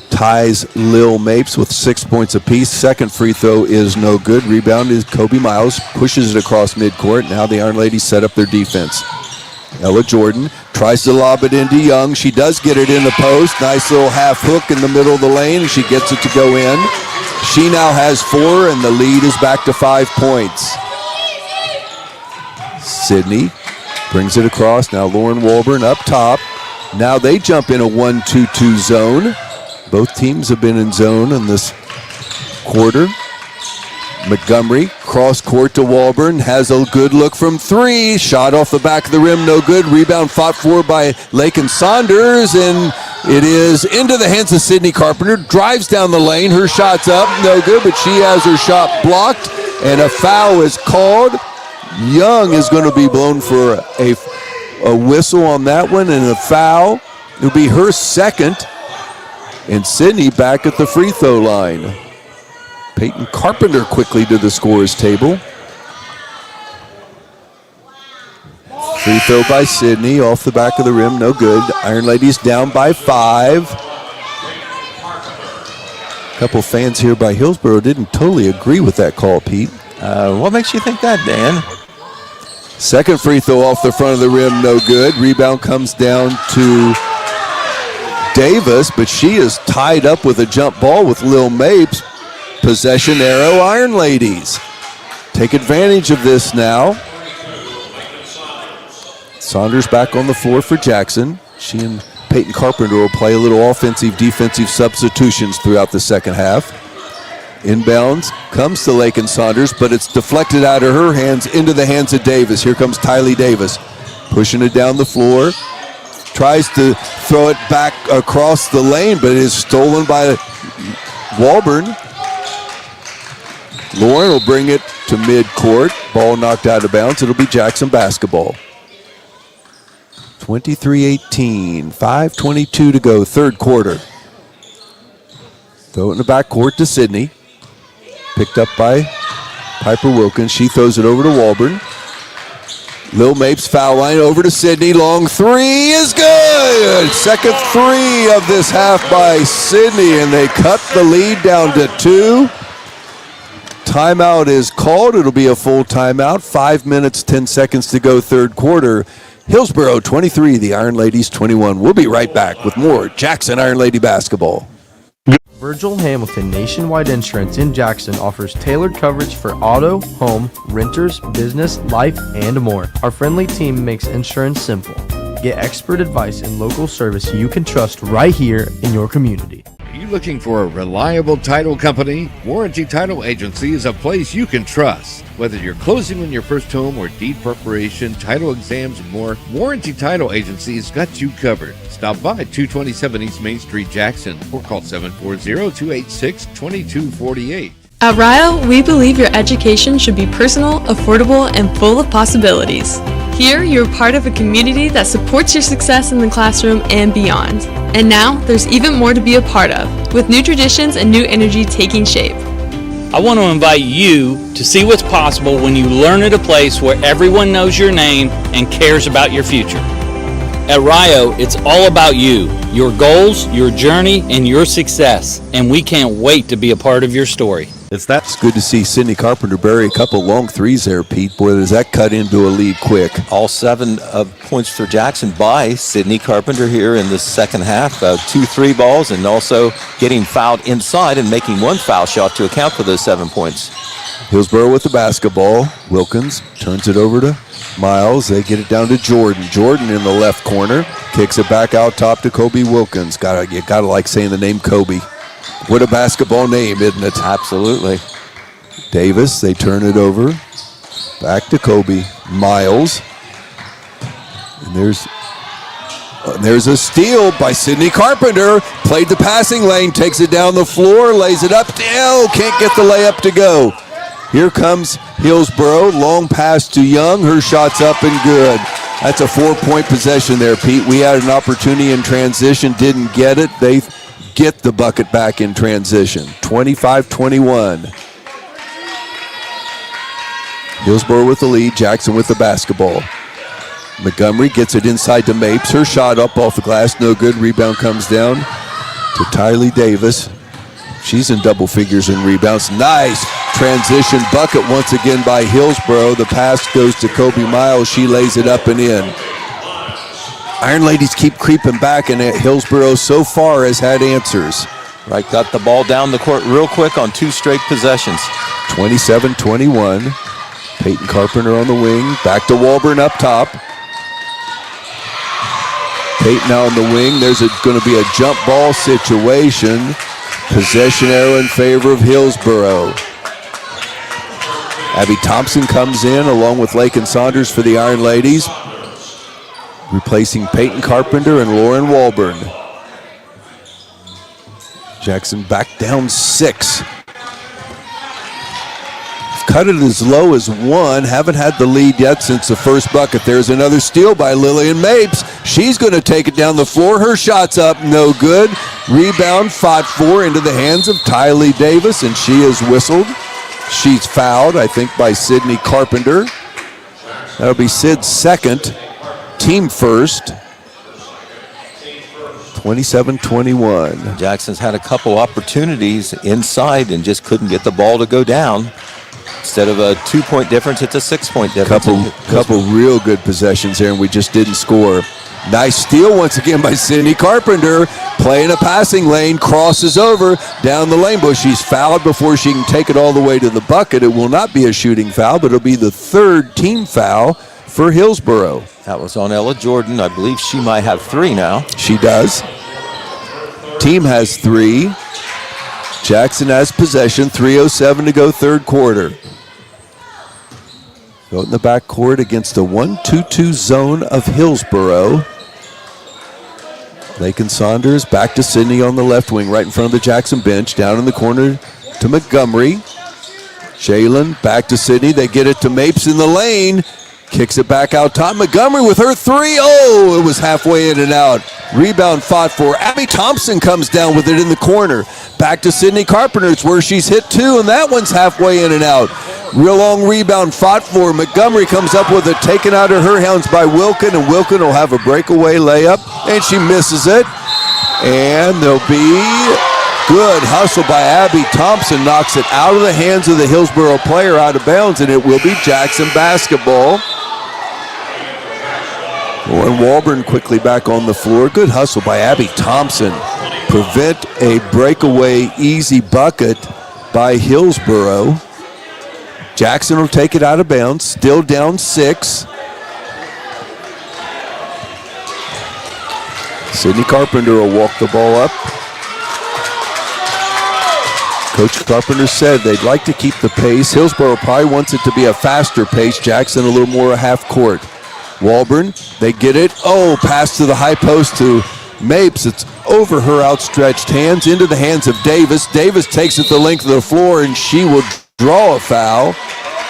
ties Lil Mapes with 6 points apiece. Second free throw is no good. Rebound is Kobe Miles. Pushes it across midcourt. Now the Iron Ladies set up their defense. Ella Jordan tries to lob it into Young. She does get it in the post. Nice little half hook in the middle of the lane, and she gets it to go in. She now has 4, and the lead is back to 5 points. Sydney brings it across. Now Lauren Walburn up top. Now they jump in a 1-2-2 zone. Both teams have been in zone in this quarter. Montgomery, cross court to Walburn, has a good look from 3. Shot off the back of the rim, no good. Rebound fought for by Lakin Saunders, and it is into the hands of Sydney Carpenter. Drives down the lane, her shot's up, no good, but she has her shot blocked, and a foul is called. Young is going to be blown for a whistle on that one, and a foul. It'll be her second, and Sydney back at the free throw line. Peyton Carpenter quickly to the scorer's table. Free throw by Sydney off the back of the rim, no good. Iron Ladies down by 5. A couple fans here by Hillsboro didn't totally agree with that call, Pete. What makes you think that, Dan? Second free throw off the front of the rim, no good. Rebound comes down to Davis, but she is tied up with a jump ball with Lil Mapes. Possession arrow, Iron Ladies. Take advantage of this now. Saunders back on the floor for Jackson. She and Peyton Carpenter will play a little offensive, defensive substitutions throughout the second half. Inbounds comes to Lakin Saunders, but it's deflected out of her hands into the hands of Davis. Here comes Tylee Davis, pushing it down the floor. Tries to throw it back across the lane, but it is stolen by Walburn. Lauren will bring it to midcourt. Ball knocked out of bounds. It'll be Jackson basketball. 23-18, 5:22 to go, third quarter. Throw it in the backcourt to Sydney. Picked up by Piper Wilkins. She throws it over to Walburn. Lil Mapes foul line over to Sydney. Long 3 is good. Second 3 of this half by Sydney, and they cut the lead down to 2. Timeout is called. It'll be a full timeout. 5 minutes, 10 seconds to go, third quarter. Hillsboro 23, the Iron Ladies 21. We'll be right back with more Jackson Iron Lady basketball. Virgil Hamilton Nationwide Insurance in Jackson offers tailored coverage for auto, home, renters, business, life, and more. Our friendly team makes insurance simple. Get expert advice and local service you can trust right here in your community. Are you looking for a reliable title company? Warranty Title Agency is a place you can trust. Whether you're closing on your first home or deed preparation, title exams, and more, Warranty Title Agency has got you covered. Stop by 227 East Main Street, Jackson, or call 740-286-2248. At Rio, we believe your education should be personal, affordable, and full of possibilities. Here, you're part of a community that supports your success in the classroom and beyond. And now, there's even more to be a part of, with new traditions and new energy taking shape. I want to invite you to see what's possible when you learn at a place where everyone knows your name and cares about your future. At Rio, it's all about you, your goals, your journey, and your success. And we can't wait to be a part of your story. It's good to see Sydney Carpenter bury a couple long threes there, Pete. Boy, does that cut into a lead quick. All 7 points for Jackson by Sydney Carpenter here in the second half. 2 3 balls, and also getting fouled inside and making 1 foul shot to account for those 7 points. Hillsboro with the basketball. Wilkins turns it over to Miles. They get it down to Jordan. Jordan in the left corner. Kicks it back out top to Kobe Wilkins. You gotta like saying the name Kobe. What a basketball name, isn't it? Absolutely. Davis, they turn it over. Back to Kobe. Miles. And there's a steal by Sydney Carpenter. Played the passing lane, takes it down the floor, lays it up. Can't get the layup to go. Here comes Hillsboro. Long pass to Young. Her shot's up and good. That's a 4-point possession there, Pete. We had an opportunity in transition, didn't get it. They get the bucket back in transition. 25-21. Hillsboro with the lead. Jackson with the basketball. Montgomery gets it inside to Mapes. Her shot up off the glass, no good. Rebound comes down to Tylee Davis. She's in double figures in rebounds. Nice transition bucket once again by Hillsboro. The pass goes to Kobe Miles. She lays it up and in. Iron Ladies keep creeping back, and Hillsboro so far has had answers. Right, got the ball down the court real quick on 2 straight possessions. 27-21. Peyton Carpenter on the wing. Back to Walburn up top. Peyton now on the wing. There's going to be a jump ball situation. Possession arrow in favor of Hillsboro. Abby Thompson comes in along with Lakin Saunders for the Iron Ladies, replacing Peyton Carpenter and Lauren Walburn. Jackson back down 6. Cut it as low as 1. Haven't had the lead yet since the first bucket. There's another steal by Lillian Mapes. She's going to take it down the floor. Her shot's up, no good. Rebound fought for into the hands of Tylee Davis, and she is whistled. She's fouled, I think, by Sydney Carpenter. That'll be Sid's second, team first. 27-21. Jackson's had a couple opportunities inside and just couldn't get the ball to go down. Instead of a 2-point difference, it's a 6-point difference. Couple real good possessions here, and we just didn't score. Nice steal once again by Sydney Carpenter. Playing a passing lane, crosses over down the lane, but she's fouled before she can take it all the way to the bucket. It will not be a shooting foul, but it'll be the 3rd team foul for Hillsboro. That was on Ella Jordan. I believe she might have 3 now. She does. Team has 3. Jackson has possession. 3:07 to go, 3rd quarter. Out in the backcourt against the 1-2-2 zone of Hillsboro. Lakin Saunders back to Sydney on the left wing, right in front of the Jackson bench. Down in the corner to Montgomery. Jalen back to Sydney. They get it to Mapes in the lane. Kicks it back out top. Montgomery with her 3. Oh, it was halfway in and out. Rebound fought for. Abby Thompson comes down with it in the corner. Back to Sydney Carpenter. It's where she's hit 2, and that one's halfway in and out. Real long rebound fought for. Montgomery comes up with it, taken out of her hands by Wilkin, and Wilkin will have a breakaway layup, and she misses it. And there'll be good hustle by Abby Thompson, knocks it out of the hands of the Hillsboro player out of bounds, and it will be Jackson basketball. Lauren Walburn quickly back on the floor. Good hustle by Abby Thompson. Prevent a breakaway easy bucket by Hillsboro. Jackson will take it out of bounds. Still down 6. Sydney Carpenter will walk the ball up. Coach Carpenter said they'd like to keep the pace. Hillsboro probably wants it to be a faster pace. Jackson a little more a half court. Walburn, they get it. Oh, pass to the high post to Mapes. It's over her outstretched hands into the hands of Davis. Davis takes it the length of the floor, and she will draw a foul.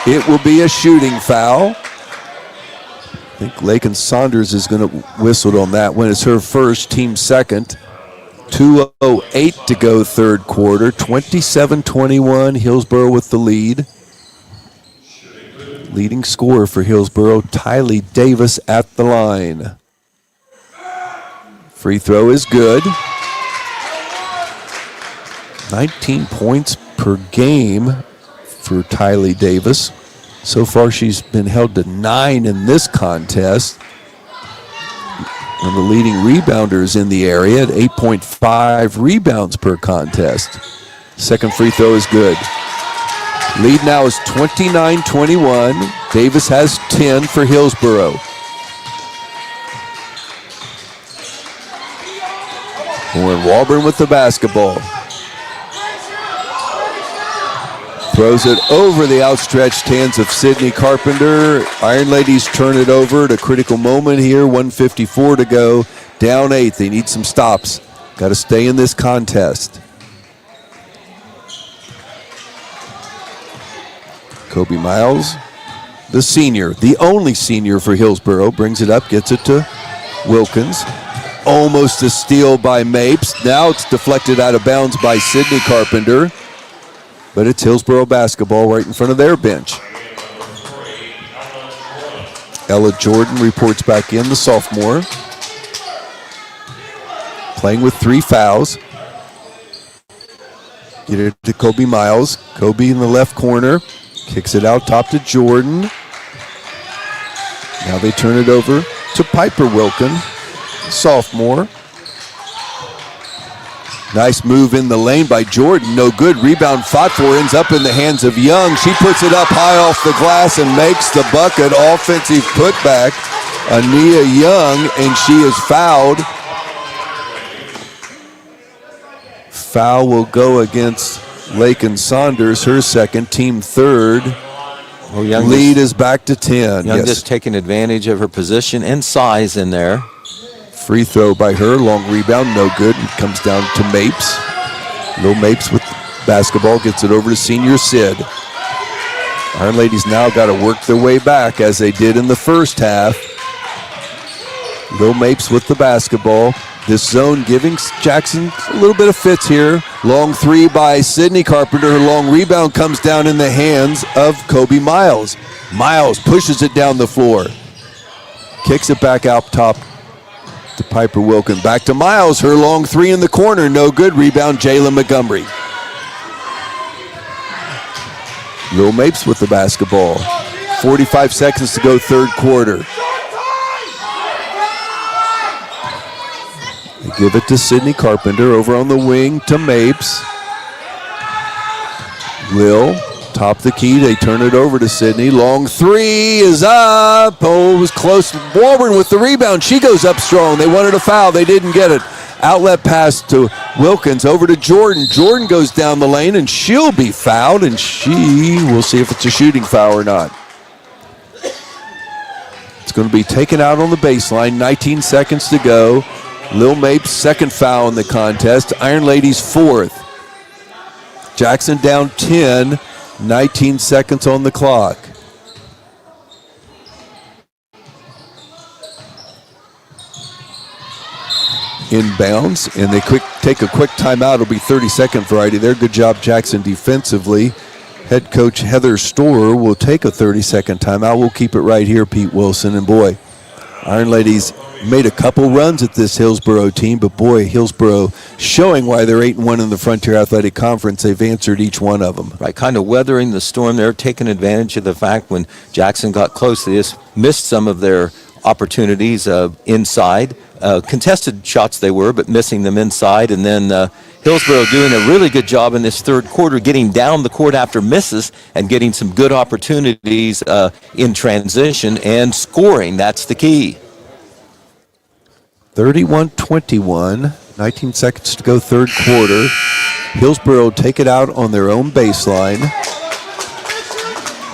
It will be a shooting foul. I think Lakin Saunders is going to whistle on that one. It's her first, team second. 2:08 to go, 3rd quarter. 27-21, Hillsboro with the lead. Leading scorer for Hillsboro, Tylee Davis at the line. Free throw is good. 19 points per game for Tylee Davis. So far she's been held to 9 in this contest. And the leading rebounders in the area at 8.5 rebounds per contest. Second free throw is good. Lead now is 29-21. Davis has 10 for Hillsboro. Warren Walburn with the basketball. Throws it over the outstretched hands of Sydney Carpenter. Iron Ladies turn it over at a critical moment here. 1:54 to go. Down 8. They need some stops. Got to stay in this contest. Kobe Miles, the senior, the only senior for Hillsboro, brings it up, gets it to Wilkins. Almost a steal by Mapes. Now it's deflected out of bounds by Sydney Carpenter. But it's Hillsboro basketball right in front of their bench. Ella Jordan reports back in, the sophomore. Playing with 3 fouls. Get it to Kobe Miles. Kobe in the left corner. Kicks it out top to Jordan. Now they turn it over to Piper Wilkin, sophomore. Nice move in the lane by Jordan. No good. Rebound fought for. Ends up in the hands of Young. She puts it up high off the glass and makes the bucket. Offensive putback. Ania Young, and she is fouled. Foul will go against Lakin Saunders, her second, team third. Well, Young lead is back to 10. Young Yes. just taking advantage of her position and size in there. Free throw by her, long rebound, no good. It comes down to Mapes. Lil Mapes with basketball, gets it over to senior Sid. Iron Ladies now got to work their way back as they did in the first half. Lil Mapes with the basketball. This zone giving Jackson a little bit of fits here. Long 3 by Sydney Carpenter. Her long rebound comes down in the hands of Kobe Miles. Miles pushes it down the floor. Kicks it back out top to Piper Wilkin. Back to Miles. Her long 3 in the corner. No good. Rebound Jayla Montgomery. Lil Mapes with the basketball. 45 seconds to go, third quarter. They give it to Sydney Carpenter over on the wing to Mapes. Lil, top the key. They turn it over to Sydney. Long 3 is up. Oh, it was close. Warburn with the rebound. She goes up strong. They wanted a foul. They didn't get it. Outlet pass to Wilkins over to Jordan. Jordan goes down the lane and she'll be fouled, and we'll see if it's a shooting foul or not. It's going to be taken out on the baseline. 19 seconds to go. Lil Mapes, second foul in the contest. Iron Ladies, fourth. Jackson down 10, 19 seconds on the clock. Inbounds, and they take a quick timeout. It'll be 30-second variety there. Good job, Jackson, defensively. Head coach Heather Storer will take a 30-second timeout. We'll keep it right here, Pete Wilson. And boy, Iron Ladies made a couple runs at this Hillsboro team, but boy, Hillsboro showing why they're 8-1 in the Frontier Athletic Conference. They've answered each one of them. Right, kind of weathering the storm there, taking advantage of the fact when Jackson got close, they just missed some of their opportunities inside. Contested shots they were, but missing them inside. And then Hillsboro doing a really good job in this third quarter, getting down the court after misses and getting some good opportunities in transition and scoring. That's the key. 31-21, 19 seconds to go, third quarter. Hillsboro take it out on their own baseline.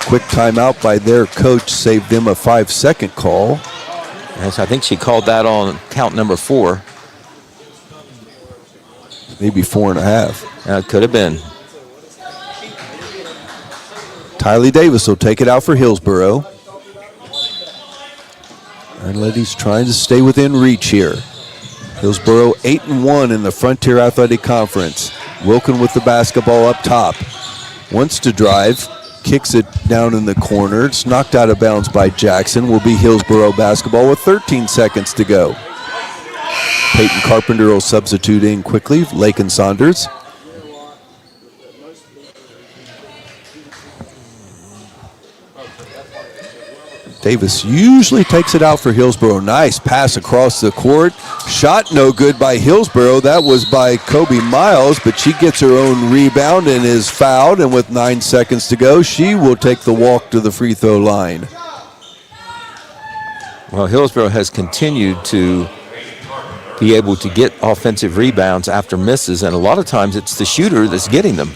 Quick timeout by their coach saved them a 5-second call. Yes, I think she called that on count number 4. Maybe 4.5. Could have been. Tylee Davis will take it out for Hillsboro. Iron Ladies trying to stay within reach here. Hillsboro 8-1 in the Frontier Athletic Conference. Wilkin with the basketball up top. Wants to drive. Kicks it down in the corner. It's knocked out of bounds by Jackson. Will be Hillsboro basketball with 13 seconds to go. Peyton Carpenter will substitute in quickly. Lakin Saunders. Davis usually takes it out for Hillsboro. Nice pass across the court. Shot no good by Hillsboro. That was by Kobe Miles, but she gets her own rebound and is fouled. And with 9 seconds to go, she will take the walk to the free throw line. Well, Hillsboro has continued to be able to get offensive rebounds after misses, and a lot of times it's the shooter that's getting them.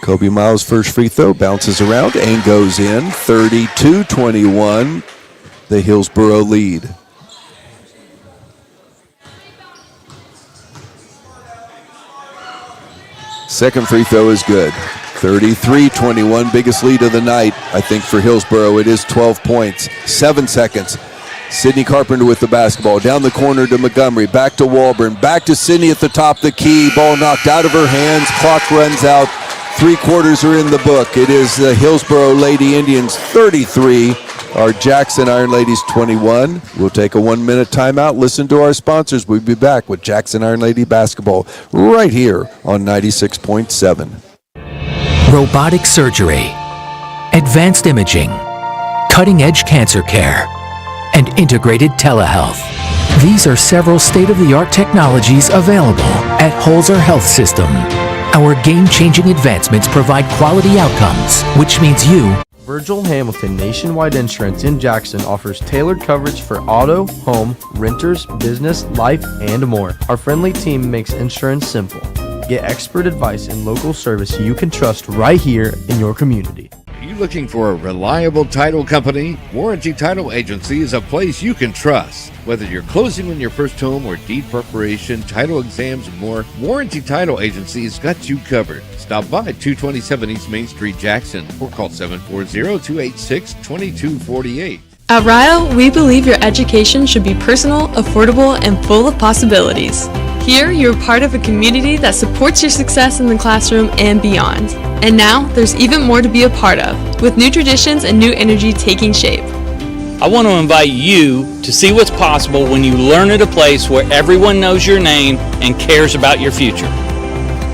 Kobe Miles' first free throw bounces around and goes in. 32-21, the Hillsboro lead. Second free throw is good. 33-21, biggest lead of the night, I think, for Hillsboro. It is 12 points. 7 seconds. Sydney Carpenter with the basketball. Down the corner to Montgomery. Back to Walburn. Back to Sydney at the top of the key. Ball knocked out of her hands. Clock runs out. 3 quarters are in the book. It is the Hillsboro Lady Indians 33, our Jackson Ironladies 21. We'll take a 1-minute timeout. Listen to our sponsors. We'll be back with Jackson Iron Lady basketball right here on 96.7. Robotic surgery, advanced imaging, cutting-edge cancer care, and integrated telehealth. These are several state-of-the-art technologies available at Holzer Health System. Our game-changing advancements provide quality outcomes, which means you... Virgil Hamilton Nationwide Insurance in Jackson offers tailored coverage for auto, home, renters, business, life, and more. Our friendly team makes insurance simple. Get expert advice and local service you can trust right here in your community. Are you looking for a reliable title company? Warranty Title Agency is a place you can trust. Whether you're closing on your first home or deed preparation, title exams, and more, Warranty Title Agency has got you covered. Stop by 227 East Main Street, Jackson, or call 740-286-2248. At Rio, we believe your education should be personal, affordable, and full of possibilities. Here, you're part of a community that supports your success in the classroom and beyond. And now, there's even more to be a part of, with new traditions and new energy taking shape. I want to invite you to see what's possible when you learn at a place where everyone knows your name and cares about your future.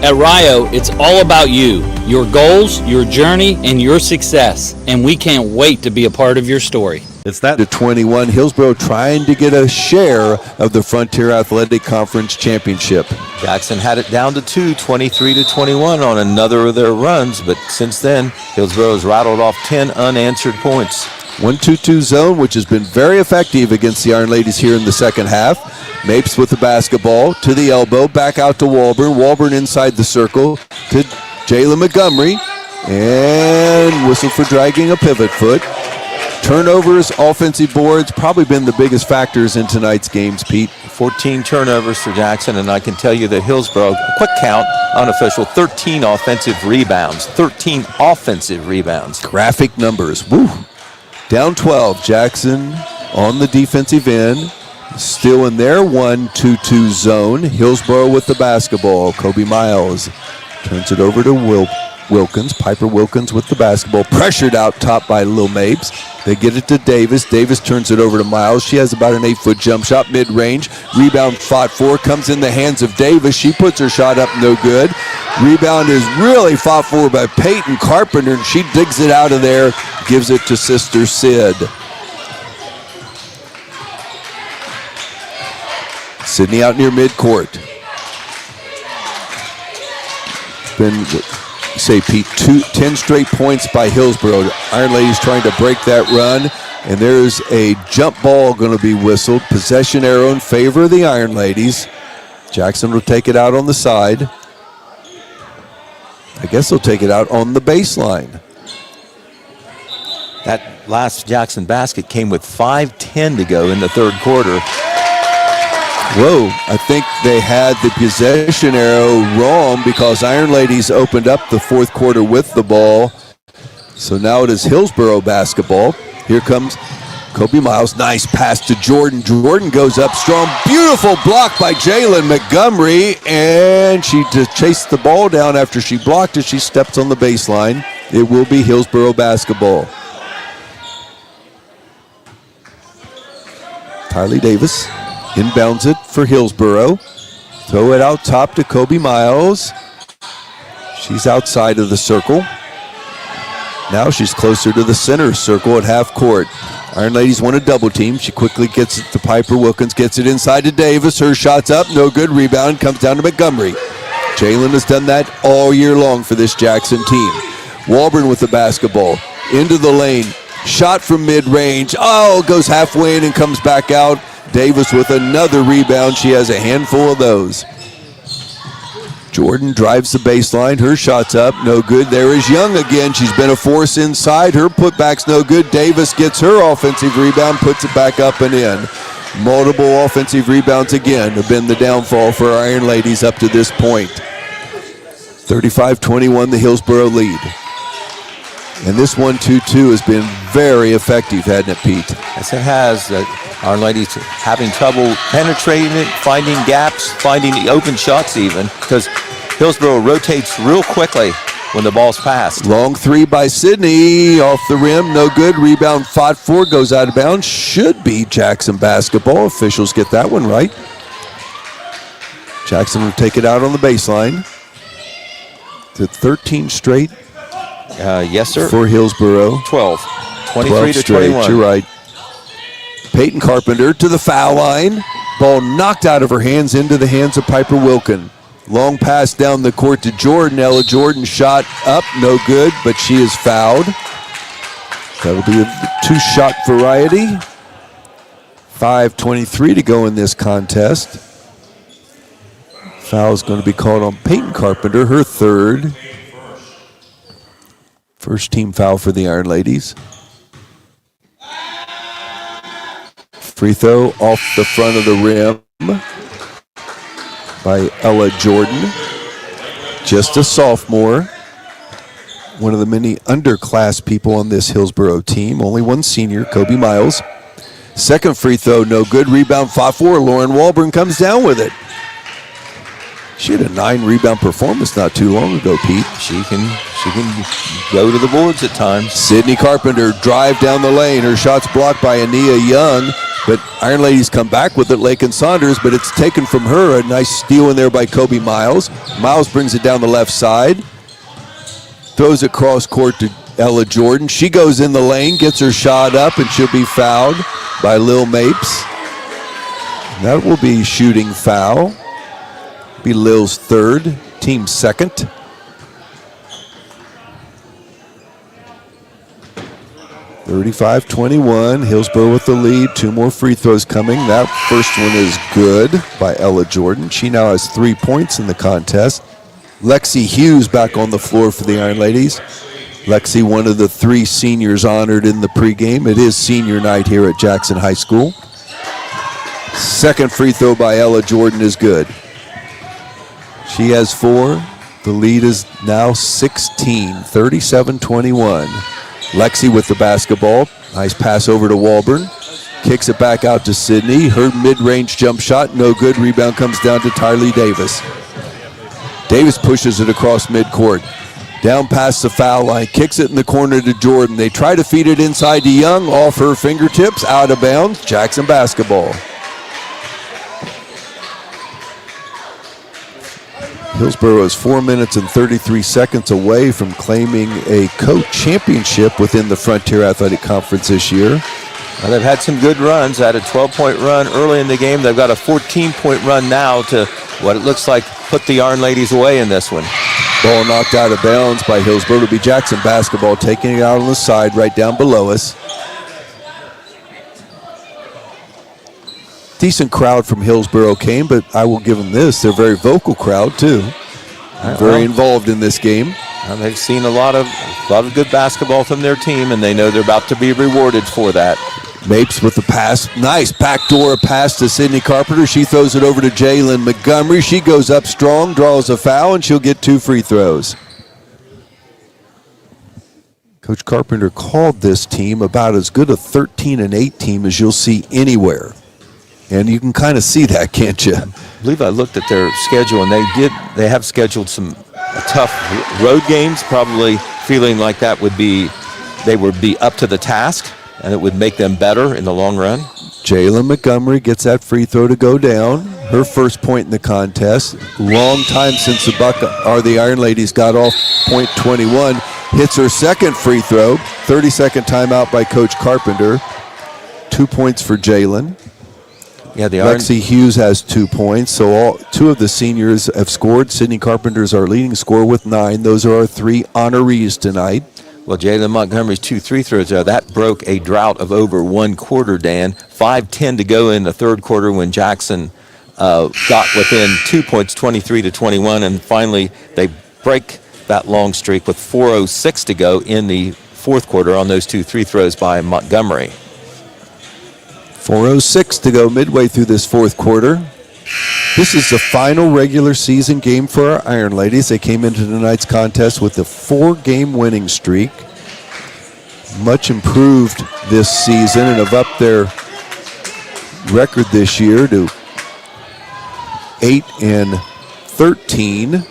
At Rio, it's all about you, your goals, your journey, and your success, and we can't wait to be a part of your story. It's that to 21, Hillsboro trying to get a share of the Frontier Athletic Conference Championship. Jackson had it down to 2, 23-21 on another of their runs, but since then, Hillsboro has rattled off 10 unanswered points. 1-2-2 zone, which has been very effective against the Iron Ladies here in the second half. Mapes with the basketball to the elbow, back out to Walburn. Walburn inside the circle to Jayla Montgomery, and whistle for dragging a pivot foot. Turnovers, offensive boards, probably been the biggest factors in tonight's games, Pete. 14 turnovers for Jackson, and I can tell you that Hillsboro, quick count, unofficial, 13 offensive rebounds. 13 offensive rebounds. Graphic numbers. Woo. Down 12, Jackson on the defensive end. Still in their 1-2-2 zone. Hillsboro with the basketball. Kobe Miles turns it over to Wilkins. Piper Wilkins with the basketball. Pressured out top by Lil Mapes. They get it to Davis. Davis turns it over to Miles. She has about an 8-foot jump shot mid-range. Rebound fought for. Comes in the hands of Davis. She puts her shot up, no good. Rebound is really fought for by Peyton Carpenter, and she digs it out of there. Gives it to Sister Sid. Sydney out near midcourt. Been, say, Pete, 10 straight points by Hillsboro. Iron Ladies trying to break that run, and there's a jump ball going to be whistled. Possession arrow in favor of the Iron Ladies. Jackson will take it out on the side. I guess they'll take it out on the baseline. That last Jackson basket came with 5:10 to go in the third quarter. Whoa, I think they had the possession arrow wrong because Iron Ladies opened up the fourth quarter with the ball. So now it is Hillsboro basketball. Here comes Kobe Miles. Nice pass to Jordan. Jordan goes up strong. Beautiful block by Jalen Montgomery. And she just chased the ball down after she blocked it. She steps on the baseline. It will be Hillsboro basketball. Tylee Davis inbounds it for Hillsboro. Throw it out top to Kobe Miles. She's outside of the circle. Now she's closer to the center circle at half court. Iron Ladies want a double team. She quickly gets it to Piper. Wilkins gets it inside to Davis. Her shot's up, no good. Rebound comes down to Montgomery. Jalen has done that all year long for this Jackson team. Walburn with the basketball. Into the lane. Shot from mid-range. Oh, goes halfway in and comes back out. Davis with another rebound. She has a handful of those. Jordan drives the baseline. Her shot's up. No good. There is Young again. She's been a force inside. Her putback's no good. Davis gets her offensive rebound, puts it back up and in. Multiple offensive rebounds again have been the downfall for our Iron Ladies up to this point. 35-21, the Hillsboro lead. And this 1-2-2 has been very effective, hasn't it, Pete? Yes, it has. Our ladies having trouble penetrating it, finding gaps, finding the open shots even, because Hillsboro rotates real quickly when the ball's passed. Long three by Sydney, off the rim, no good. Rebound fought for, goes out of bounds. Should be Jackson basketball. Officials get that one right. Jackson will take it out on the baseline. To 13 straight. Yes, sir. For Hillsboro. 12. 23 to 21. You're right. Peyton Carpenter to the foul line. Ball knocked out of her hands into the hands of Piper Wilkin. Long pass down the court to Jordan. Ella Jordan shot up, no good, but she is fouled. That'll be a two-shot variety. 5:23 to go in this contest. Foul is going to be called on Peyton Carpenter, her third. First team foul for the Iron Ladies. Free throw off the front of the rim by Ella Jordan. Just a sophomore. One of the many underclass people on this Hillsboro team. Only one senior, Kobe Miles. Second free throw, no good. Rebound fought for. Lauren Walburn comes down with it. She had a 9-rebound performance not too long ago, Pete. She can go to the boards at times. Sydney Carpenter drive down the lane. Her shot's blocked by Ania Young, but Iron Ladies come back with it. Lakin Saunders, but it's taken from her. A nice steal in there by Kobe Miles. Miles brings it down the left side. Throws it cross court to Ella Jordan. She goes in the lane, gets her shot up, and she'll be fouled by Lil Mapes. That will be shooting foul. Be Lil's third, team second. 35-21, Hillsboro with the lead. 2 more free throws coming. That first one is good by Ella Jordan. She now has 3 points in the contest. Lexi Hughes back on the floor for the Iron Ladies. Lexi, one of the 3 seniors honored in the pregame. It is senior night here at Jackson High School. Second free throw by Ella Jordan is good. She has 4. The lead is now 16, 37-21. Lexi with the basketball. Nice pass over to Walburn. Kicks it back out to Sydney. Her mid-range jump shot, no good. Rebound comes down to Tylee Davis. Davis pushes it across midcourt. Down past the foul line. Kicks it in the corner to Jordan. They try to feed it inside to Young. Off her fingertips. Out of bounds. Jackson basketball. Hillsboro is 4 minutes and 33 seconds away from claiming a co-championship within the Frontier Athletic Conference this year. Well, they've had some good runs. Had a 12-point run early in the game. They've got a 14-point run now to what it looks like put the Iron Ladies away in this one. Ball knocked out of bounds by Hillsboro. It'll be Jackson basketball, taking it out on the side right down below us. Decent crowd from Hillsboro came, but I will give them this. They're a very vocal crowd, too. Very involved in this game. They've seen a lot of good basketball from their team, and they know they're about to be rewarded for that. Mapes with the pass. Nice backdoor pass to Sydney Carpenter. She throws it over to Jalen Montgomery. She goes up strong, draws a foul, and she'll get 2 free throws. Coach Carpenter called this team about as good a 13-8 team as you'll see anywhere. And you can kind of see that, can't you? I believe I looked at their schedule, and they have scheduled some tough road games, probably feeling like they would be up to the task, and it would make them better in the long run. Jalen Montgomery gets that free throw to go down. Her first point in the contest. Long time since the Iron Ladies got off point 21. hits her second free throw. 30-second timeout by Coach Carpenter. 2 points for Jalen. Yeah, Lexi Hughes has 2 points, so all two of the seniors have scored. Sydney Carpenter is our leading scorer with 9. Those are our 3 honorees tonight. Well, Jalen Montgomery's 2 free throws there. That broke a drought of over 1 quarter, Dan. 5:10 to go in the third quarter when Jackson got within 2 points, 23-21, and finally they break that long streak with 4:06 to go in the fourth quarter on those 2 free throws by Montgomery. 4:06 to go midway through this fourth quarter. This is the final regular season game for our Iron Ladies. They came into tonight's contest with a 4-game winning streak. Much improved this season and have upped their record this year to 8-13.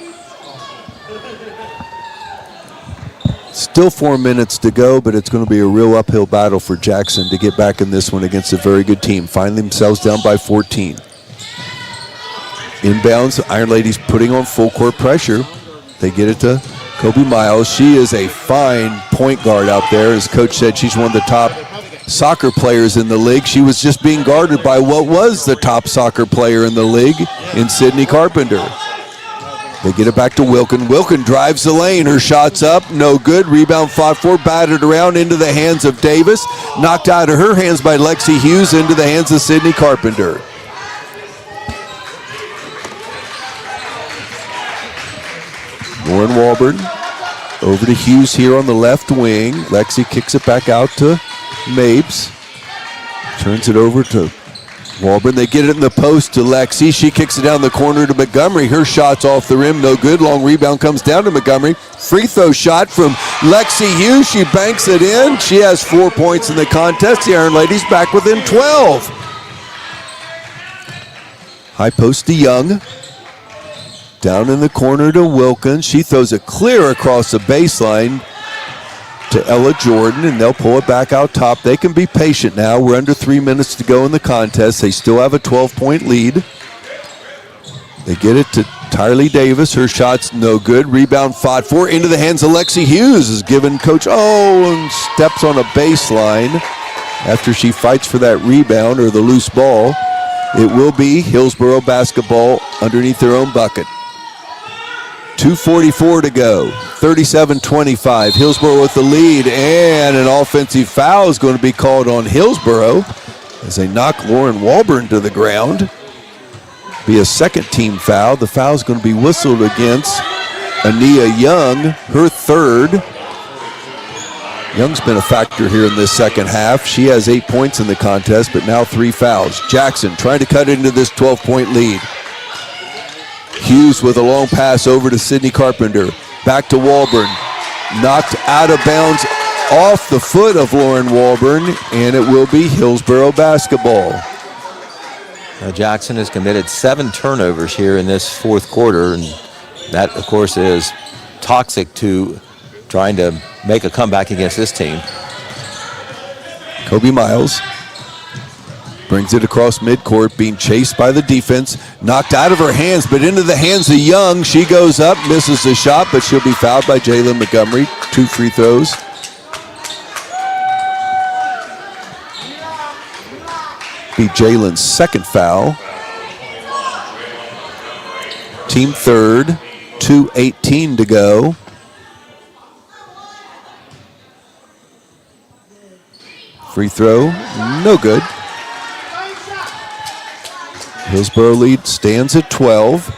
Still 4 minutes to go, but it's going to be a real uphill battle for Jackson to get back in this one against a very good team. Find themselves down by 14. Inbounds, Iron Ladies putting on full court pressure. They get it to Kobe Miles. She is a fine point guard out there. As Coach said, she's one of the top soccer players in the league. She was just being guarded by what was the top soccer player in the league in Sydney Carpenter. They get it back to Wilkin. Wilkin drives the lane. Her shot's up. No good. Rebound fought for. Battered around into the hands of Davis. Knocked out of her hands by Lexi Hughes into the hands of Sydney Carpenter. Lauren Walburn over to Hughes here on the left wing. Lexi kicks it back out to Mapes. Turns it over to Walburn. They get it in the post to Lexi. She kicks it down the corner to Montgomery. Her shot's off the rim. No good. Long rebound comes down to Montgomery. Free throw shot from Lexi Hughes. She banks it in. She has 4 points in the contest. The Iron Ladies back within 12. High post to Young. Down in the corner to Wilkins. She throws it clear across the baseline to Ella Jordan, and they'll pull it back out top. They can be patient now. We're under 3 minutes to go in the contest. They still have a 12-point lead. They get it to Tylee Davis. Her shot's no good. Rebound fought for. Into the hands of Lexi Hughes is given Coach and steps on a baseline after she fights for that rebound or the loose ball. It will be Hillsboro basketball underneath their own bucket. 2:44 to go. 37-25. Hillsboro with the lead, and an offensive foul is going to be called on Hillsboro as they knock Lauren Walburn to the ground. Be a second team foul. The foul is going to be whistled against Ania Young, her third. Young's been a factor here in this second half. She has 8 points in the contest, but now 3 fouls. Jackson trying to cut into this 12-point lead. Hughes with a long pass over to Sydney Carpenter. Back to Walburn. Knocked out of bounds off the foot of Lauren Walburn, and it will be Hillsboro basketball. Now Jackson has committed 7 turnovers here in this fourth quarter, and that, of course, is toxic to trying to make a comeback against this team. Kobe Miles brings it across midcourt, being chased by the defense. Knocked out of her hands, but into the hands of Young. She goes up, misses the shot, but she'll be fouled by Jalen Montgomery. 2 free throws. Be Jalen's second foul. Team third. 2:18 to go. Free throw, no good. Hillsboro lead stands at 12.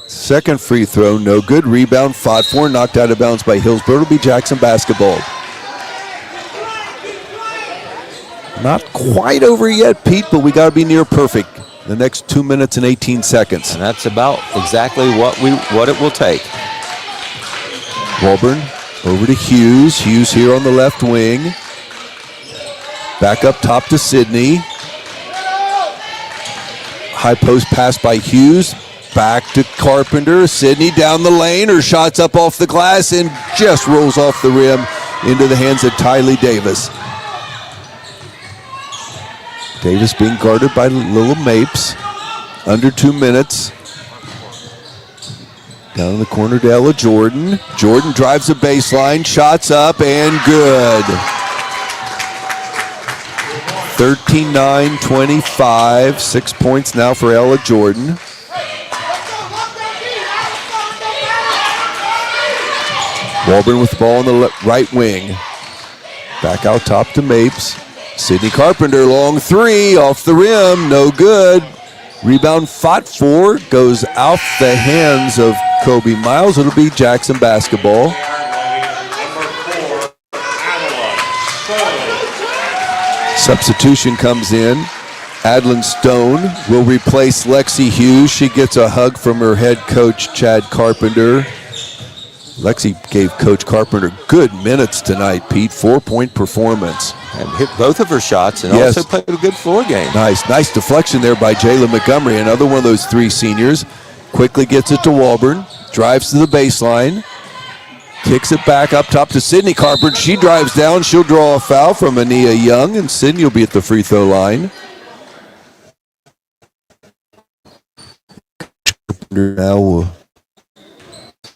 Second free throw, no good. Rebound fought for, knocked out of bounds by Hillsboro. It'll be Jackson basketball. Not quite over yet, Pete, but we got to be near perfect. The next 2 minutes and 18 seconds. And that's about exactly what it will take. Walburn over to Hughes. Hughes here on the left wing. Back up top to Sydney. High post pass by Hughes. Back to Carpenter. Sydney down the lane. Her shot's up off the glass and just rolls off the rim into the hands of Tylee Davis. Davis being guarded by Lil Mapes. Under 2 minutes. Down in the corner to Ella Jordan. Jordan drives the baseline, shots up, and good. 13-9-25, 6 points now for Ella Jordan. Walburn with the ball on the right wing. Back out top to Mapes. Sydney Carpenter, long three, off the rim, no good. Rebound fought for, goes off the hands of Kobe Miles. It'll be Jackson basketball. Substitution comes in. Adlin Stone will replace Lexi Hughes. She gets a hug from her head coach, Chad Carpenter. Lexi gave Coach Carpenter good minutes tonight, Pete. 4-point performance. And hit both of her shots and also played a good floor game. Nice deflection there by Jayla Montgomery, another one of those three seniors. Quickly gets it to Walburn, drives to the baseline, kicks it back up top to Sydney Carpenter. She drives down, she'll draw a foul from Ania Young, and Sydney will be at the free throw line. Now will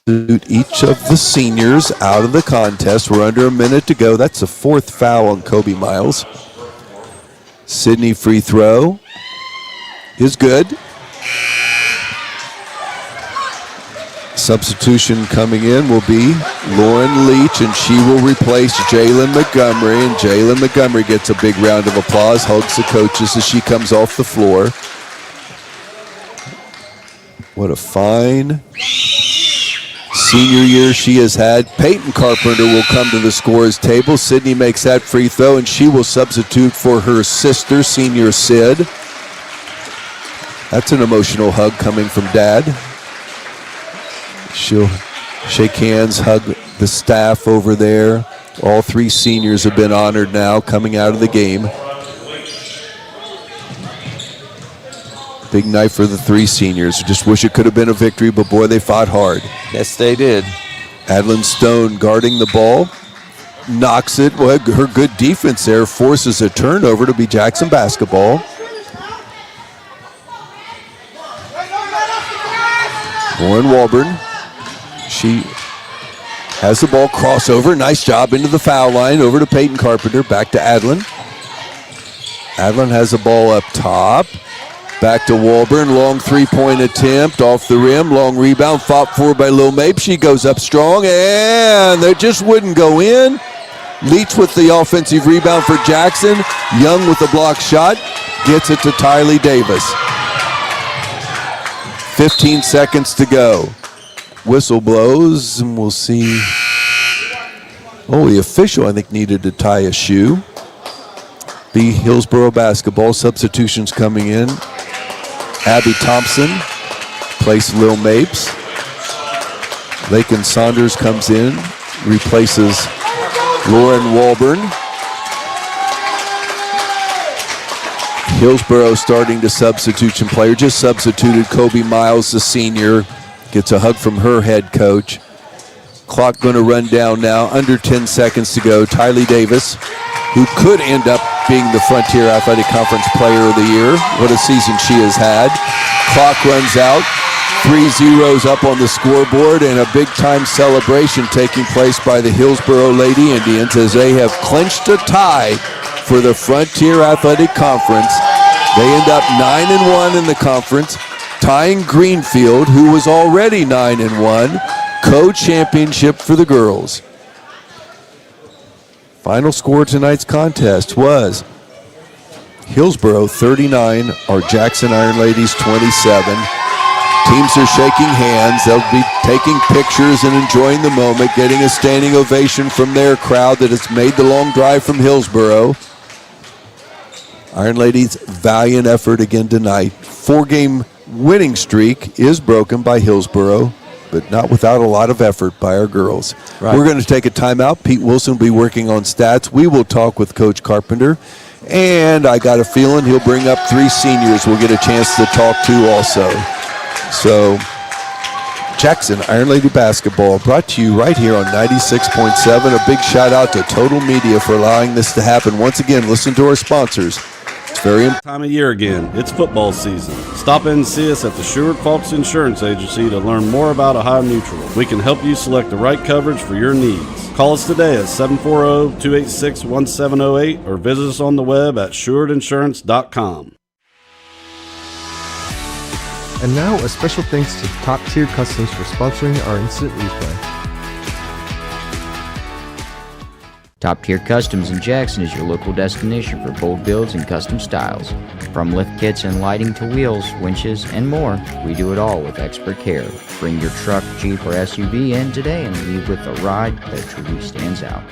each of the seniors out of the contest. We're under a minute to go. That's the fourth foul on Kobe Miles. Sydney free throw is good. Substitution coming in will be Lauren Leach, and she will replace Jalen Montgomery. And Jalen Montgomery gets a big round of applause, hugs the coaches as she comes off the floor. What a fine senior year she has had. Peyton Carpenter will come to the scorer's table. Sydney makes that free throw, and she will substitute for her sister, senior Sid. That's an emotional hug coming from Dad. She'll shake hands, hug the staff over there. All three seniors have been honored now coming out of the game. Big night for the three seniors. Just wish it could have been a victory, but boy, they fought hard. Yes, they did. Adlin Stone guarding the ball. Knocks it. Well, her good defense there forces a turnover to be Jackson basketball. Lauren Walburn. She has the ball, crossover. Nice job into the foul line. Over to Peyton Carpenter. Back to Adlin. Adlin has the ball up top. Back to Walburn, long three-point attempt off the rim, long rebound, fought for by Lil Mape. She goes up strong, and they just wouldn't go in. Leach with the offensive rebound for Jackson. Young with the block shot, gets it to Tylee Davis. 15 seconds to go. Whistle blows, and we'll see. Oh, the official, I think, needed to tie a shoe. The Hillsboro basketball substitutions coming in. Abby Thompson plays Lil Mapes. Lakin Saunders comes in, replaces Lauren Walburn. Hillsboro starting to substitution player. Just substituted Kobe Miles, the senior. Gets a hug from her head coach. Clock going to run down now. Under 10 seconds to go. Tylee Davis, who could end up being the Frontier Athletic Conference Player of the Year. What a season she has had. Clock runs out. 3-0 up on the scoreboard, and a big-time celebration taking place by the Hillsboro Lady Indians as they have clinched a tie for the Frontier Athletic Conference. They end up 9-1 in the conference, tying Greenfield, who was already 9-1, co-championship for the girls. Final score of tonight's contest was Hillsboro 39, our Jackson Ironladies 27. Teams are shaking hands. They'll be taking pictures and enjoying the moment, getting a standing ovation from their crowd that has made the long drive from Hillsboro. Ironladies' valiant effort again tonight. 4-game winning streak is broken by Hillsboro, but not without a lot of effort by our girls. Right. We're going to take a timeout. Pete Wilson will be working on stats. We will talk with Coach Carpenter, and I got a feeling he'll bring up three seniors we'll get a chance to talk to also. So, Jackson Iron Lady Basketball brought to you right here on 96.7. A big shout out to Total Media for allowing this to happen. Once again, listen to our sponsors. It's very important. Time of year again. It's football season. Stop in and see us at the Sherwood Falks Insurance Agency to learn more about Ohio Mutual. We can help you select the right coverage for your needs. Call us today at 740-286-1708 or visit us on the web at SherwoodInsurance.com. And now, a special thanks to Top Tier Customs for sponsoring our instant replay. Top Tier Customs in Jackson is your local destination for bold builds and custom styles. From lift kits and lighting to wheels, winches, and more, we do it all with expert care. Bring your truck, Jeep, or SUV in today and leave with a ride that truly stands out.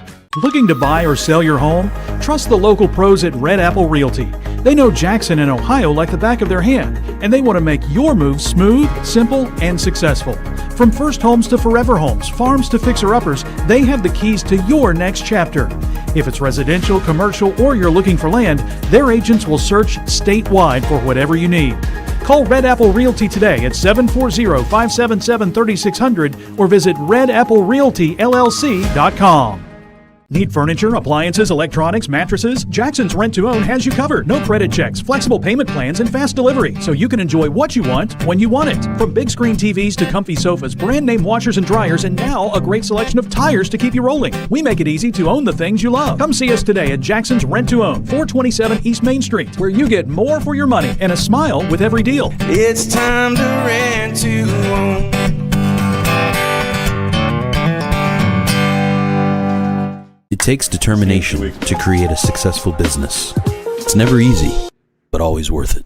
Looking to buy or sell your home? Trust the local pros at Red Apple Realty. They know Jackson and Ohio like the back of their hand, and they want to make your move smooth, simple, and successful. From first homes to forever homes, farms to fixer-uppers, they have the keys to your next chapter. If it's residential, commercial, or you're looking for land, their agents will search statewide for whatever you need. Call Red Apple Realty today at 740-577-3600 or visit redapplerealtyllc.com. Need furniture, appliances, electronics, mattresses? Jackson's Rent to Own has you covered. No credit checks, flexible payment plans, and fast delivery, so you can enjoy what you want when you want it. From big screen TVs to comfy sofas, brand name washers and dryers, and now a great selection of tires to keep you rolling. We make it easy to own the things you love. Come see us today at Jackson's Rent to Own, 427 East Main Street, where you get more for your money and a smile with every deal. It's time to rent to own. It takes determination to create a successful business. It's never easy, but always worth it.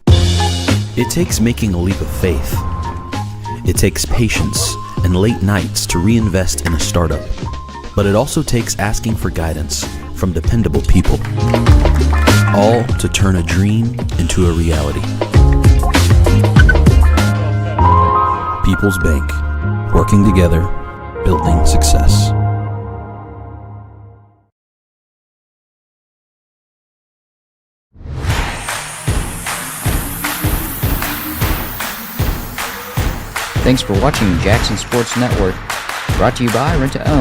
It takes making a leap of faith. It takes patience and late nights to reinvest in a startup. But it also takes asking for guidance from dependable people, all to turn a dream into a reality. People's Bank, working together, building success. Thanks for watching Jackson Sports Network, brought to you by Rent to Own.